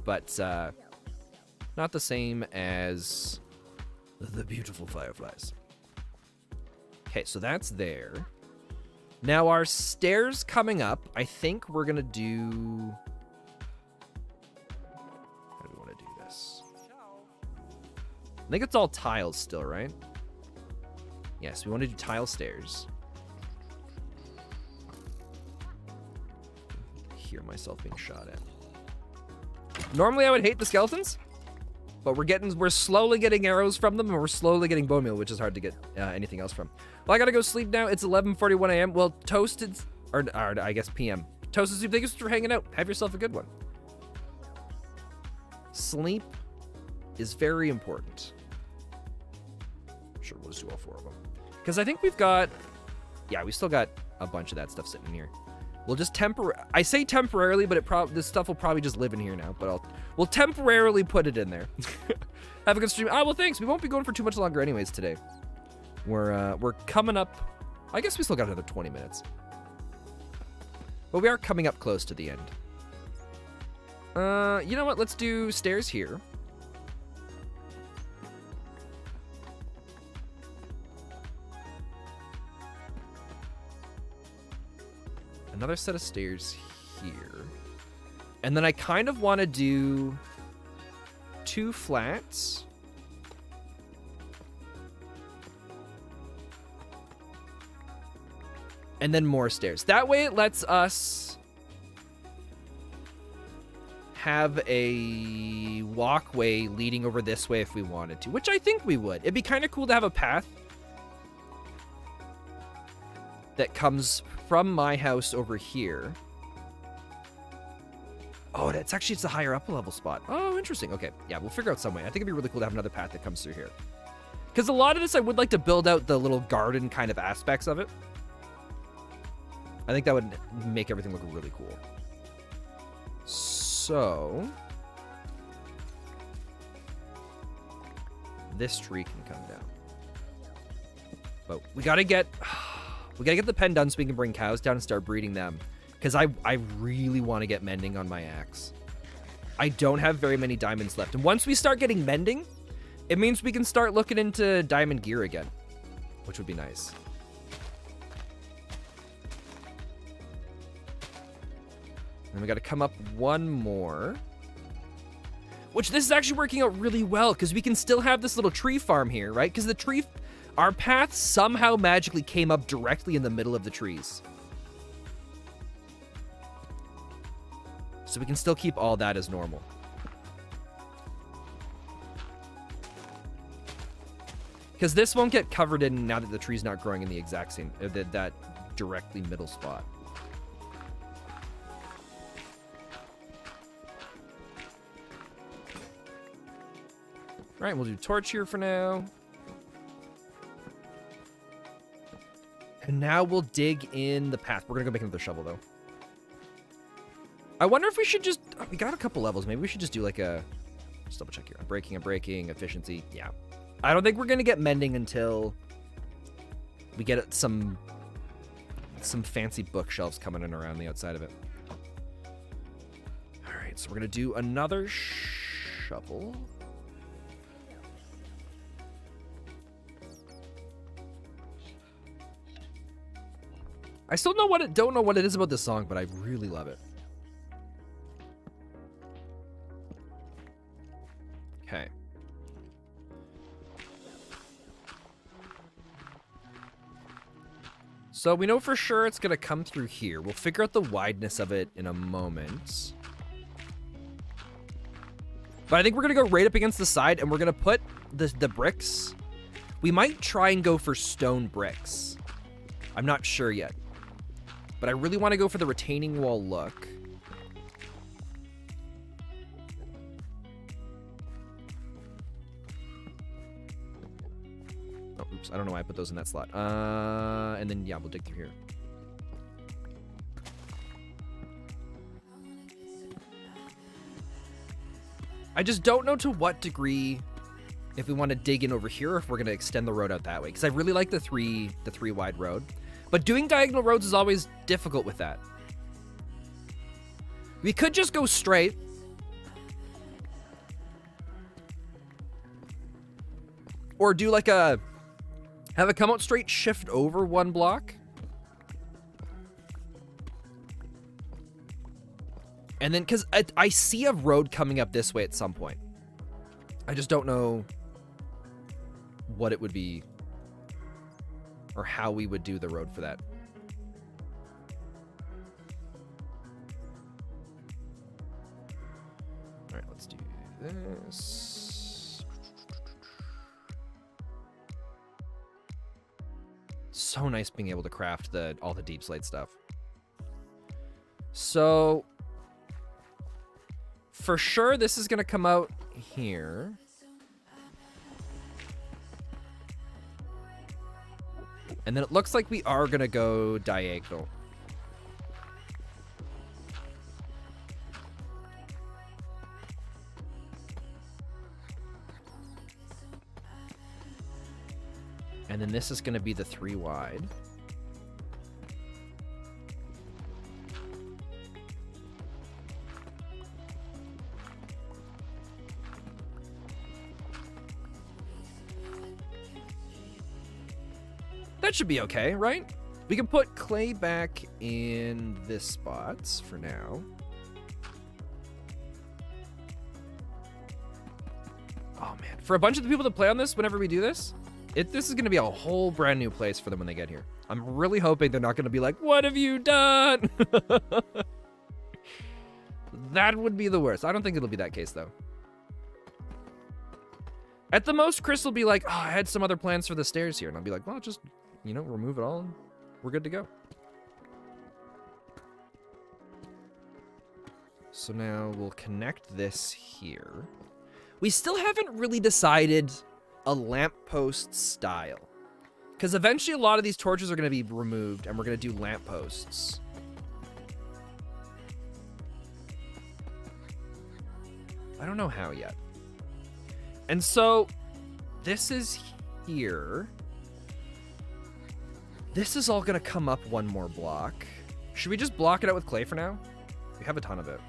But not the same as the beautiful fireflies. Okay, so that's there. Now our stairs coming up, I think we're going to do... How do we want to do this? I think it's all tiles still, right? Yes, we want to do tile stairs. I hear myself being shot at. Normally I would hate the skeletons, but we're slowly getting arrows from them, and we're slowly getting bone meal, which is hard to get anything else from. Well, I gotta go sleep now. It's 11:41 a.m. Well, Toasted, or I guess PM. Toasted Soup, thank you for hanging out. Have yourself a good one. Sleep is very important. Sure, we'll just do all 4 of them. Because I think we've got... Yeah, we still got a bunch of that stuff sitting here. We'll just I say temporarily, but this stuff will probably just live in here now. But we'll temporarily put it in there. Have a good stream. Well, thanks. We won't be going for too much longer anyways today. We're coming up... I guess we still got another 20 minutes. But we are coming up close to the end. You know what? Let's do stairs here. Another set of stairs here. And then I kind of want to do 2 flats. And then more stairs. That way it lets us have a walkway leading over this way if we wanted to, which I think we would. It'd be kind of cool to have a path that comes from my house over here. Oh, it's a higher up level spot. Oh, interesting. Okay, yeah, we'll figure out some way. I think it'd be really cool to have another path that comes through here. Because a lot of this, I would like to build out the little garden kind of aspects of it. I think that would make everything look really cool. So... this tree can come down. But we gotta get... We gotta get the pen done so we can bring cows down and start breeding them. Because I really want to get mending on my axe. I don't have very many diamonds left. And once we start getting mending, it means we can start looking into diamond gear again. Which would be nice. And we gotta come up one more. Which this is actually working out really well, because we can still have this little tree farm here, right? Because the tree... Our path somehow magically came up directly in the middle of the trees. So we can still keep all that as normal. Because this won't get covered in now that the tree's not growing in the exact same... that directly middle spot. Alright, we'll do torch here for now. And now we'll dig in the path. We're gonna go make another shovel, though. I wonder if we should just... Oh, we got a couple levels. Maybe we should just do like a... Just double check here. I'm breaking, efficiency. Yeah. I don't think we're gonna get mending until we get some fancy bookshelves coming in around the outside of it. All right, so we're gonna do another shovel. I still don't know what it is about this song, but I really love it. Okay. So we know for sure it's gonna come through here. We'll figure out the wideness of it in a moment. But I think we're gonna go right up against the side, and we're gonna put the bricks. We might try and go for stone bricks. I'm not sure yet. But I really want to go for the retaining wall look. Oops, I don't know why I put those in that slot. And then, yeah, we'll dig through here. I just don't know to what degree if we want to dig in over here or if we're going to extend the road out that way. Because I really like the three wide road. But doing diagonal roads is always difficult with that. We could just go straight. Or do like a... have it come out straight, shift over one block. And then, because I see a road coming up this way at some point. I just don't know what it would be or how we would do the road for that. All right, let's do this. So nice being able to craft all the deep slate stuff. So for sure, this is going to come out here. And then it looks like we are going to go diagonal. And then this is going to be the 3 wide. That should be okay, right? We can put clay back in this spot for now. Oh man, for a bunch of the people that play on this, whenever we do this, this is going to be a whole brand new place for them when they get here. I'm really hoping they're not going to be like, what have you done? That would be the worst. I don't think it'll be that case though. At the most, Chris will be like, oh, I had some other plans for the stairs here. And I'll be like, well, just, you know, remove it all and we're good to go. So now we'll connect this here. We still haven't really decided a lamppost style. Because eventually a lot of these torches are going to be removed and we're going to do lampposts. I don't know how yet. And so this is here. This is all going to come up one more block. Should we just block it out with clay for now? We have a ton of it.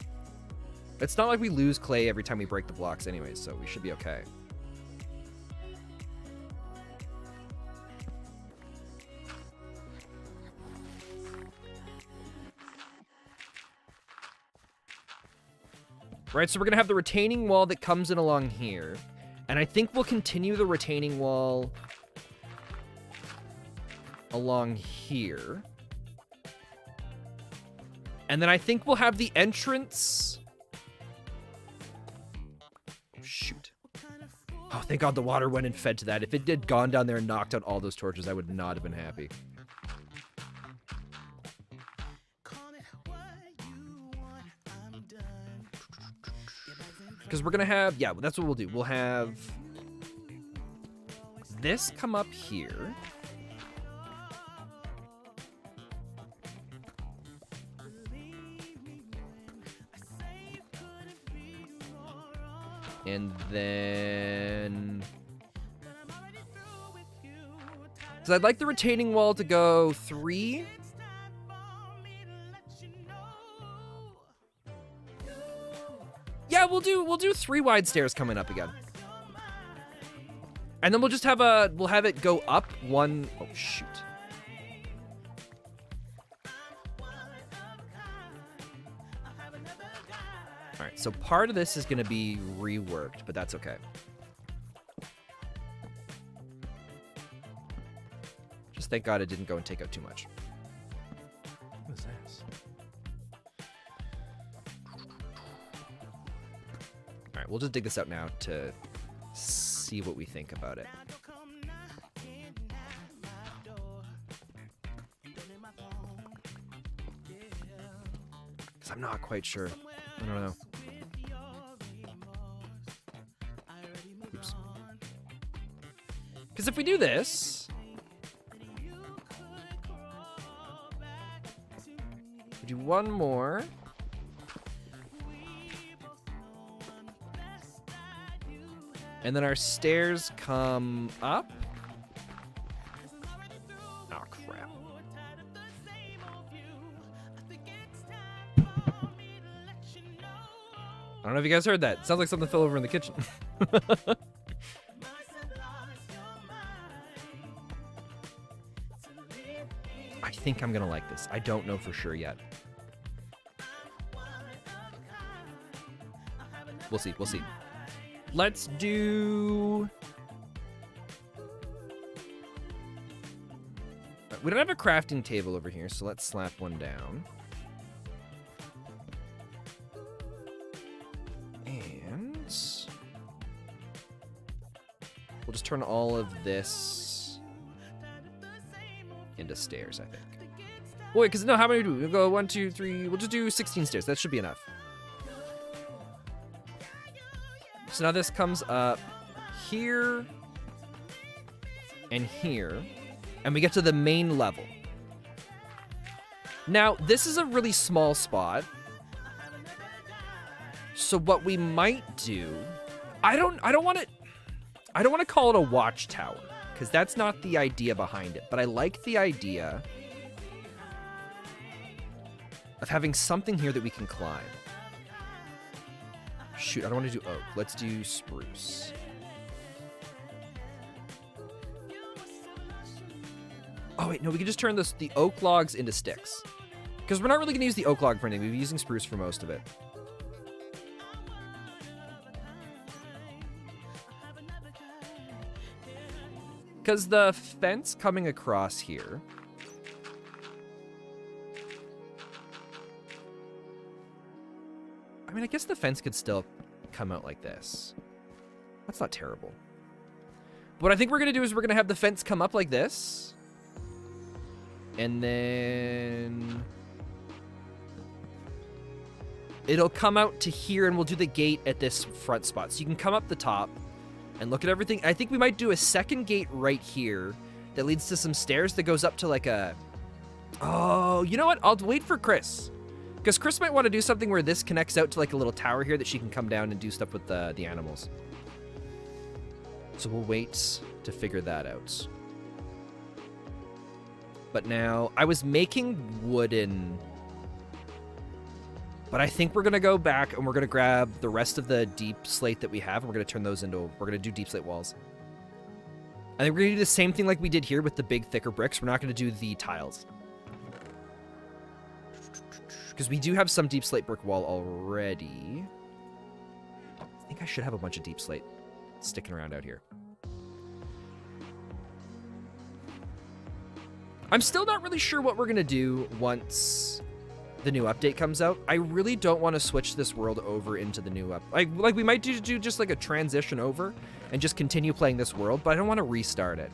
It's not like we lose clay every time we break the blocks anyways, so we should be okay. Right, so we're going to have the retaining wall that comes in along here. And I think we'll continue the retaining wall along here. And then I think we'll have the entrance... Oh, shoot. Oh, thank God the water went and fed to that. If it had gone down there and knocked out all those torches, I would not have been happy. Because we're going to have... Yeah, that's what we'll do. We'll have this come up here. And then... So I'd like the retaining wall to go 3. Yeah, we'll do 3 wide stairs coming up again. And then we'll just have we'll have it go up 1. Oh shoot. All right, so part of this is going to be reworked, but that's okay. Just thank God it didn't go and take out too much. What is this? All right, we'll just dig this out now to see what we think about it. Because I'm not quite sure. I don't know. Oops. Because if we do this... one more. And then our stairs come up. Oh, crap. I don't know if you guys heard that. Sounds like something fell over in the kitchen. I think I'm gonna like this. I don't know for sure yet. We'll see. We'll see. Let's do... We don't have a crafting table over here, so let's slap one down. And... we'll just turn all of this into stairs, I think. Wait, because no, how many do we? We'll go 1, 2, 3. We'll just do 16 stairs. That should be enough. So now this comes up here and here, and we get to the main level. Now, this is a really small spot. So what we might do, I don't want to call it a watchtower, because that's not the idea behind it, but I like the idea of having something here that we can climb. Shoot, I don't want to do oak. Let's do spruce. Oh, wait, no, we can just turn the oak logs into sticks. Because we're not really going to use the oak log for anything. We'll be using spruce for most of it. Because the fence coming across here... I mean, I guess the fence could still come out like this. That's not terrible. What I think we're going to do is we're going to have the fence come up like this. And then... it'll come out to here, and we'll do the gate at this front spot. So you can come up the top and look at everything. I think we might do a second gate right here that leads to some stairs that goes up to like a... oh, you know what? I'll wait for Chris. Because Chris might want to do something where this connects out to like a little tower here that she can come down and do stuff with the animals. So we'll wait to figure that out. But now, I was making wooden... but I think we're going to go back and we're going to grab the rest of the deep slate that we have, and we're going to turn those into... we're going to do deep slate walls. I think we're going to do the same thing like we did here with the big, thicker bricks. We're not going to do the tiles. Because we do have some deep slate brick wall already. I think I should have a bunch of deep slate sticking around out here. I'm still not really sure what we're going to do once the new update comes out. I really don't want to switch this world over into the new like we might do just like a transition over and just continue playing this world, but I don't want to restart it.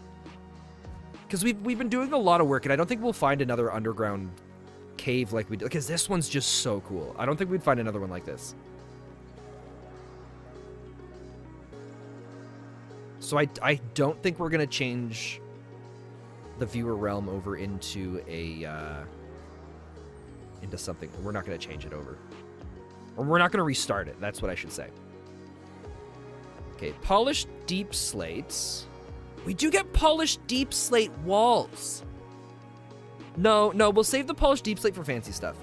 Because we've been doing a lot of work, and I don't think we'll find another underground cave like we did, because this one's just so cool. I don't think we'd find another one like this. So I don't think we're gonna change the viewer realm over into a into something. We're not gonna change it over, or we're not gonna restart it. That's what I should say. Okay, polished deep slates. We do get polished deep slate walls. No, we'll save the polished deep slate for fancy stuff.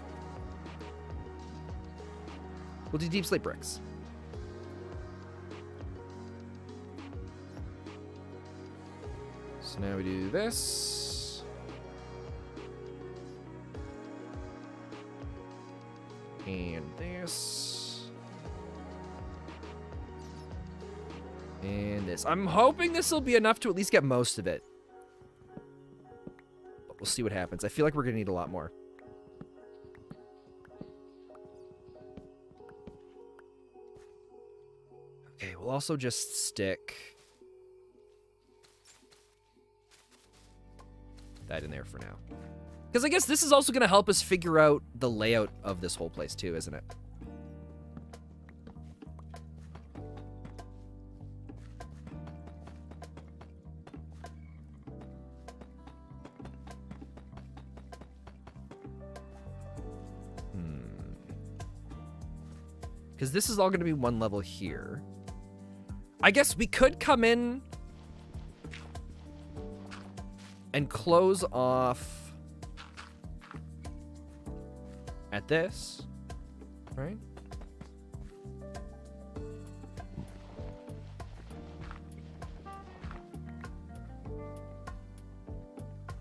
We'll do deep slate bricks. So now we do this. And this. And this. I'm hoping this will be enough to at least get most of it. We'll see what happens. I feel like we're going to need a lot more. Okay, we'll also just stick that in there for now. Because I guess this is also going to help us figure out the layout of this whole place too, isn't it? Because this is all going to be one level here. I guess we could come in and close off at this, right?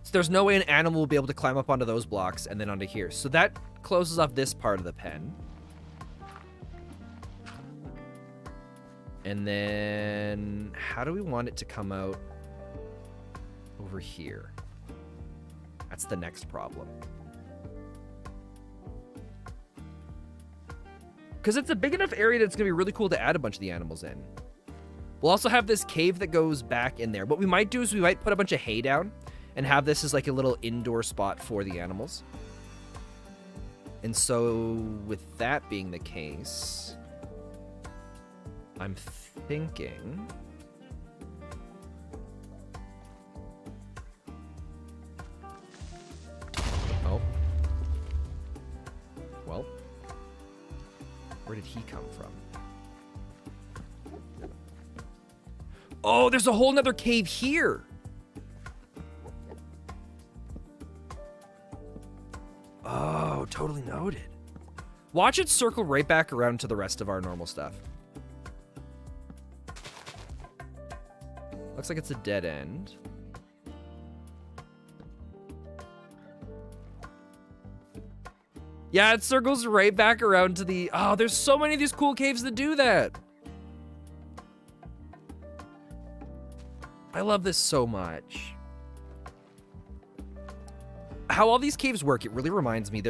So there's no way an animal will be able to climb up onto those blocks and then onto here. So that closes off this part of the pen. And then how do we want it to come out over here? That's the next problem. Because it's a big enough area that it's going to be really cool to add a bunch of the animals in. We'll also have this cave that goes back in there. What we might do is we might put a bunch of hay down and have this as like a little indoor spot for the animals. And so with that being the case, I'm thinking oh, well, where did he come from? Oh, there's a whole nother cave here. Oh, totally noted. Watch it circle right back around to the rest of our normal stuff. Looks like it's a dead end. Yeah, it circles right back around to the... Oh, there's so many of these cool caves that do that. I love this so much. How all these caves work, it really reminds me.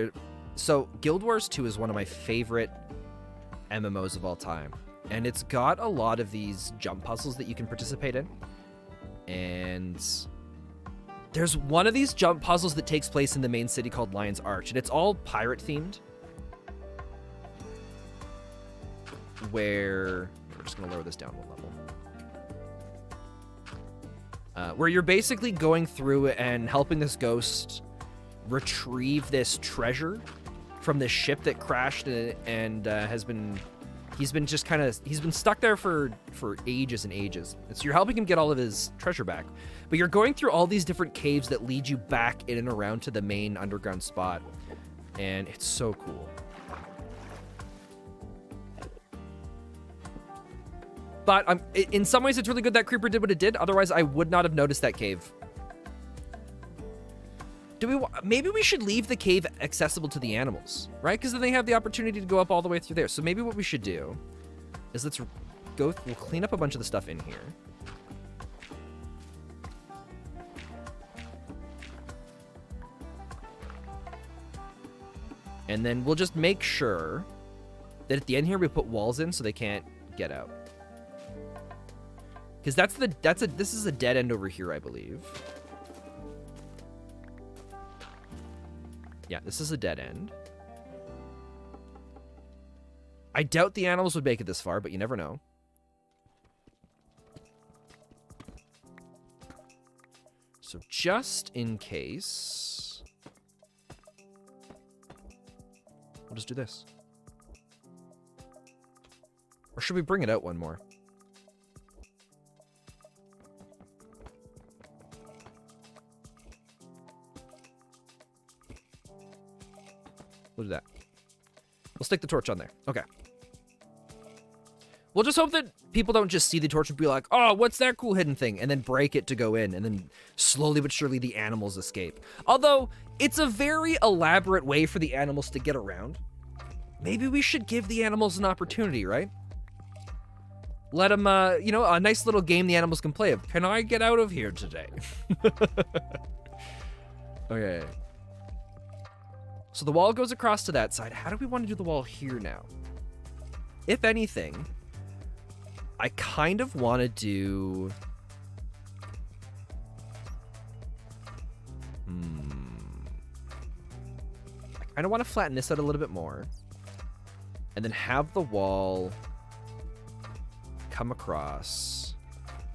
So, Guild Wars 2 is one of my favorite MMOs of all time. And it's got a lot of these jump puzzles that you can participate in. And there's one of these jump puzzles that takes place in the main city called Lion's Arch. And it's all pirate themed. Where... We're just going to lower this down one level. Where you're basically going through and helping this ghost retrieve this treasure from this ship that crashed and he's been stuck there for ages and ages. And so you're helping him get all of his treasure back, but you're going through all these different caves that lead you back in and around to the main underground spot, and it's so cool. But in some ways it's really good that creeper did what it did. Otherwise I would not have noticed that cave. Maybe we should leave the cave accessible to the animals, right? Because then they have the opportunity to go up all the way through there. So maybe what we should do is we'll clean up a bunch of the stuff in here. And then we'll just make sure that at the end here we put walls in so they can't get out. Because this is a dead end over here, I believe. Yeah, this is a dead end. I doubt the animals would make it this far, but you never know. So just in case, we'll just do this. Or should we bring it out one more? We'll do that. We'll stick the torch on there. Okay. We'll just hope that people don't just see the torch and be like, oh, what's that cool hidden thing? And then break it to go in. And then slowly but surely the animals escape. Although, it's a very elaborate way for the animals to get around. Maybe we should give the animals an opportunity, right? Let them, a nice little game the animals can play of. Can I get out of here today? Okay. So the wall goes across to that side. How do we want to do the wall here now? If anything, I kind of want to do... I kind of want to flatten this out a little bit more. And then have the wall come across.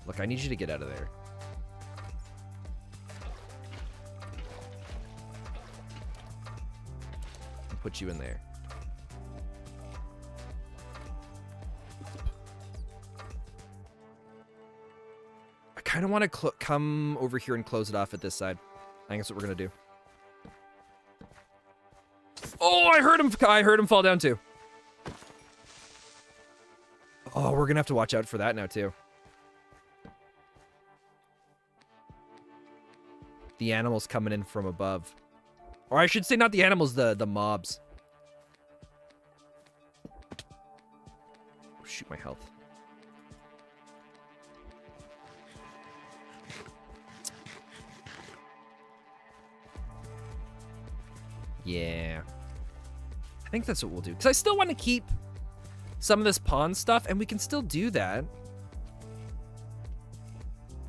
Look, I need you to get out of there. Put you in there. kind of want to come over here and close it off at this side. I think that's what we're going to do. Oh, I heard him. I heard him fall down too. Oh, we're going to have to watch out for that now too. The animals coming in from above. Or I should say not the animals, the mobs. Oh, shoot, my health. Yeah. I think that's what we'll do. Because I still want to keep some of this pawn stuff, and we can still do that.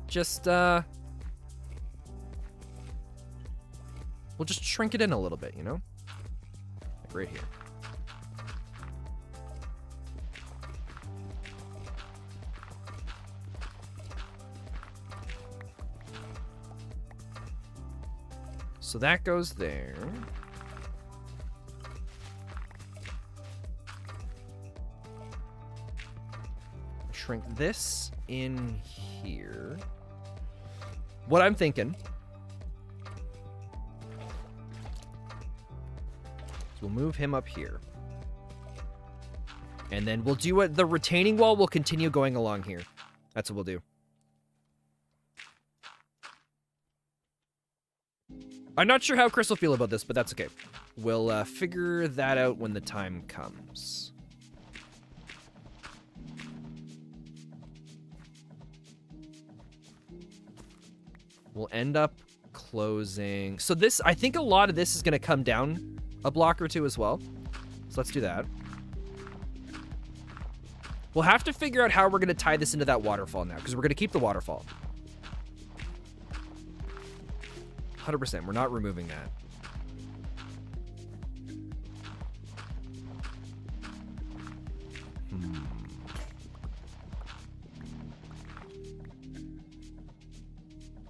Just, we'll just shrink it in a little bit, you know? Like right here. So that goes there. Shrink this in here. What I'm thinking is we'll move him up here. And then we'll do the retaining wall will continue going along here. That's what we'll do. I'm not sure how Chris will feel about this, but that's okay. We'll figure that out when the time comes. We'll end up closing. So this, I think a lot of this is going to come down a block or two as well. So let's do that. We'll have to figure out how we're going to tie this into that waterfall now, because we're going to keep the waterfall. 100%. We're not removing that.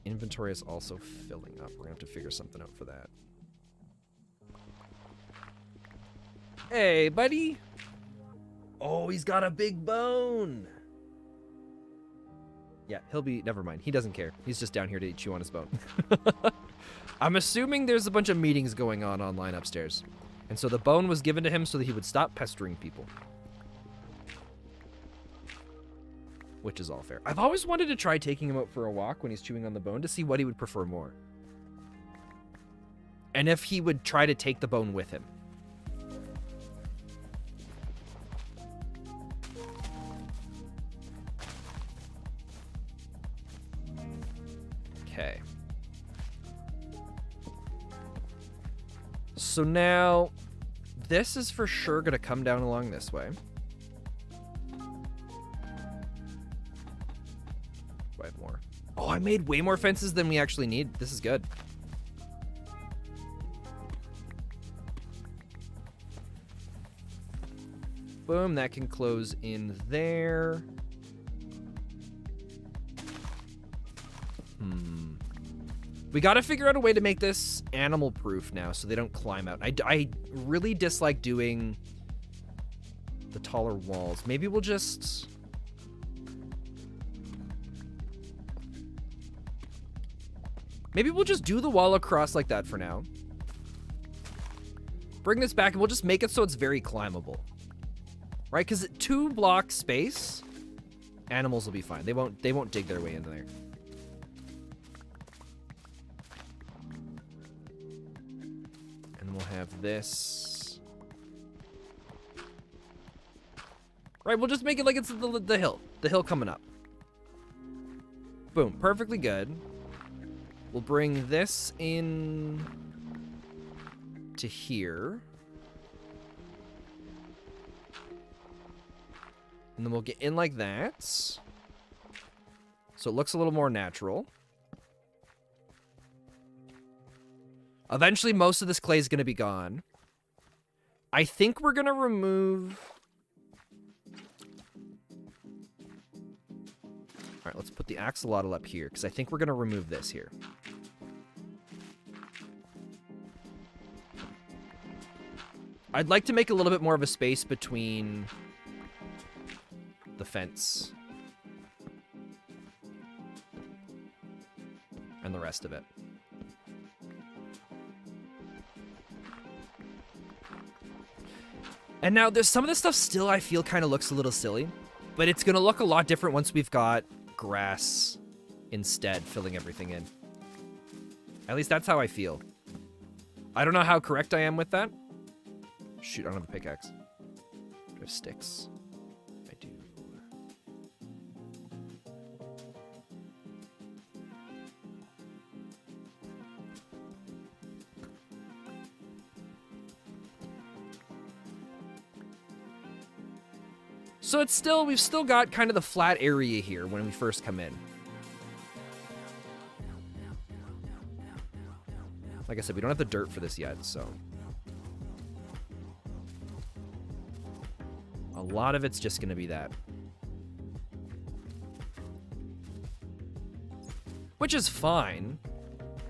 Inventory is also filling up. We're going to have to figure something out for that. Hey, buddy. Oh, he's got a big bone. Yeah, he'll be... Never mind. He doesn't care. He's just down here to chew on his bone. I'm assuming there's a bunch of meetings going on online upstairs. And so the bone was given to him so that he would stop pestering people. Which is all fair. I've always wanted to try taking him out for a walk when he's chewing on the bone to see what he would prefer more. And if he would try to take the bone with him. Okay. So now, this is for sure going to come down along this way. I have more. Oh, I made way more fences than we actually need. This is good. Boom, that can close in there. We got to figure out a way to make this animal proof now so they don't climb out. I really dislike doing the taller walls. Maybe we'll just... Maybe we'll just do the wall across like that for now. Bring this back and we'll just make it so it's very climbable. Right? Because 2 block space, animals will be fine. They won't dig their way into there. And we'll have this. Right, we'll just make it like it's the hill. The hill coming up. Boom, perfectly good. We'll bring this in to here. And then we'll get in like that. So it looks a little more natural. Eventually, most of this clay is going to be gone. I think we're going to remove... All right, let's put the axolotl up here, because I think we're going to remove this here. I'd like to make a little bit more of a space between the fence. and the rest of it. And now there's some of this stuff still I feel kind of looks a little silly, but it's going to look a lot different once we've got grass instead filling everything in. At least that's how I feel. I don't know how correct I am with that. Shoot, I don't have a pickaxe. Do I have sticks? I do. So it's still, we've still got kind of the flat area here when we first come in. Like I said, we don't have the dirt for this yet, so. A lot of it's just going to be that. Which is fine,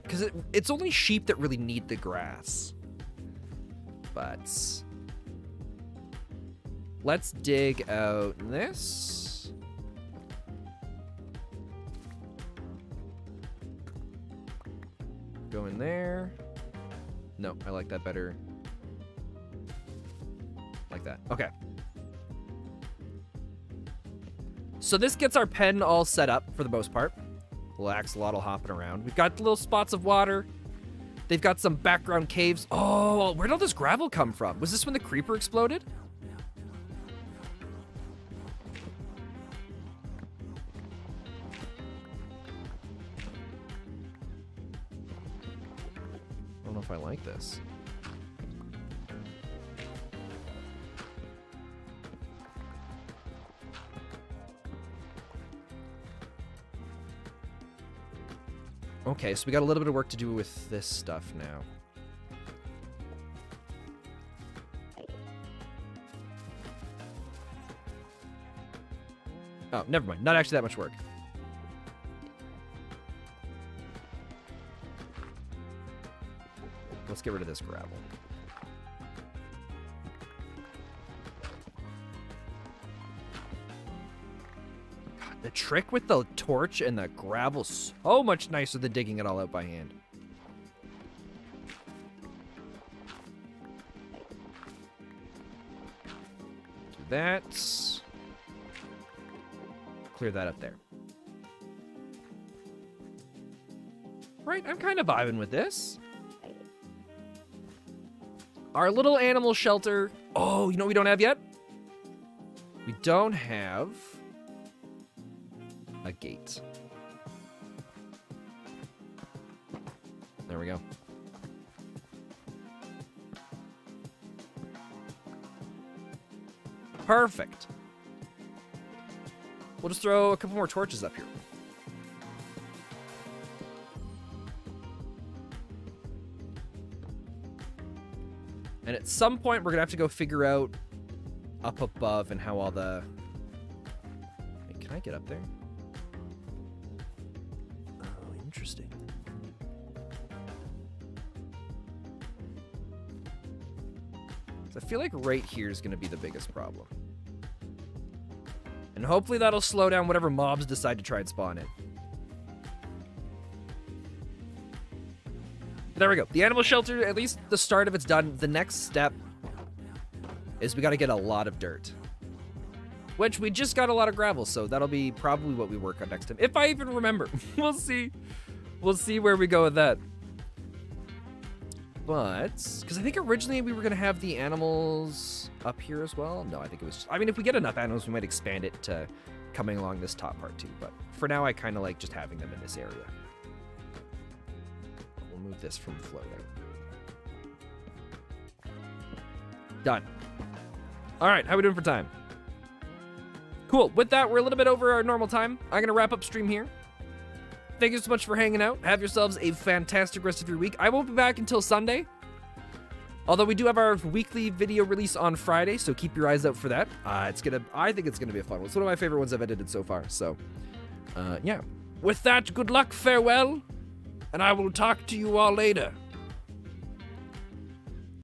because it's only sheep that really need the grass. But let's dig out this. Go in there. No, I like that better. Like that. Okay. So this gets our pen all set up for the most part. Little axolotl hopping around. We've got little spots of water. They've got some background caves. Oh, where did all this gravel come from? Was this when the creeper exploded? I don't know if I like this. Okay, so we got a little bit of work to do with this stuff now. Oh, never mind. Not actually that much work. Let's get rid of this gravel. God, the trick with the torch and the gravel's so much nicer than digging it all out by hand. Do that. Clear that up there. Right, I'm kind of vibing with this. Our little animal shelter. Oh, you know what we don't have yet? We don't have a gate. There we go. Perfect. We'll just throw a couple more torches up here. And at some point, we're going to have to go figure out up above and how all the... Wait, can I get up there? Oh, interesting. So I feel like right here is going to be the biggest problem. And hopefully that'll slow down whatever mobs decide to try and spawn in. There we go. The animal shelter, at least the start of it's done. The next step is we got to get a lot of dirt. Which we just got a lot of gravel, so that'll be probably what we work on next time. If I even remember. We'll see. We'll see where we go with that. But, because I think originally we were going to have the animals up here as well. No, I think it was... I mean, if we get enough animals, we might expand it to coming along this top part too. But for now, I kind of like just having them in this area. Move this from floating. Done. All right, how we doing for time? Cool. With that, we're a little bit over our normal time. I'm going to wrap up stream here. Thank you so much for hanging out. Have yourselves a fantastic rest of your week. I won't be back until Sunday. Although we do have our weekly video release on Friday, so keep your eyes out for that. I think it's going to be a fun one. It's one of my favorite ones I've edited so far. So, yeah. With that, good luck, farewell. And I will talk to you all later.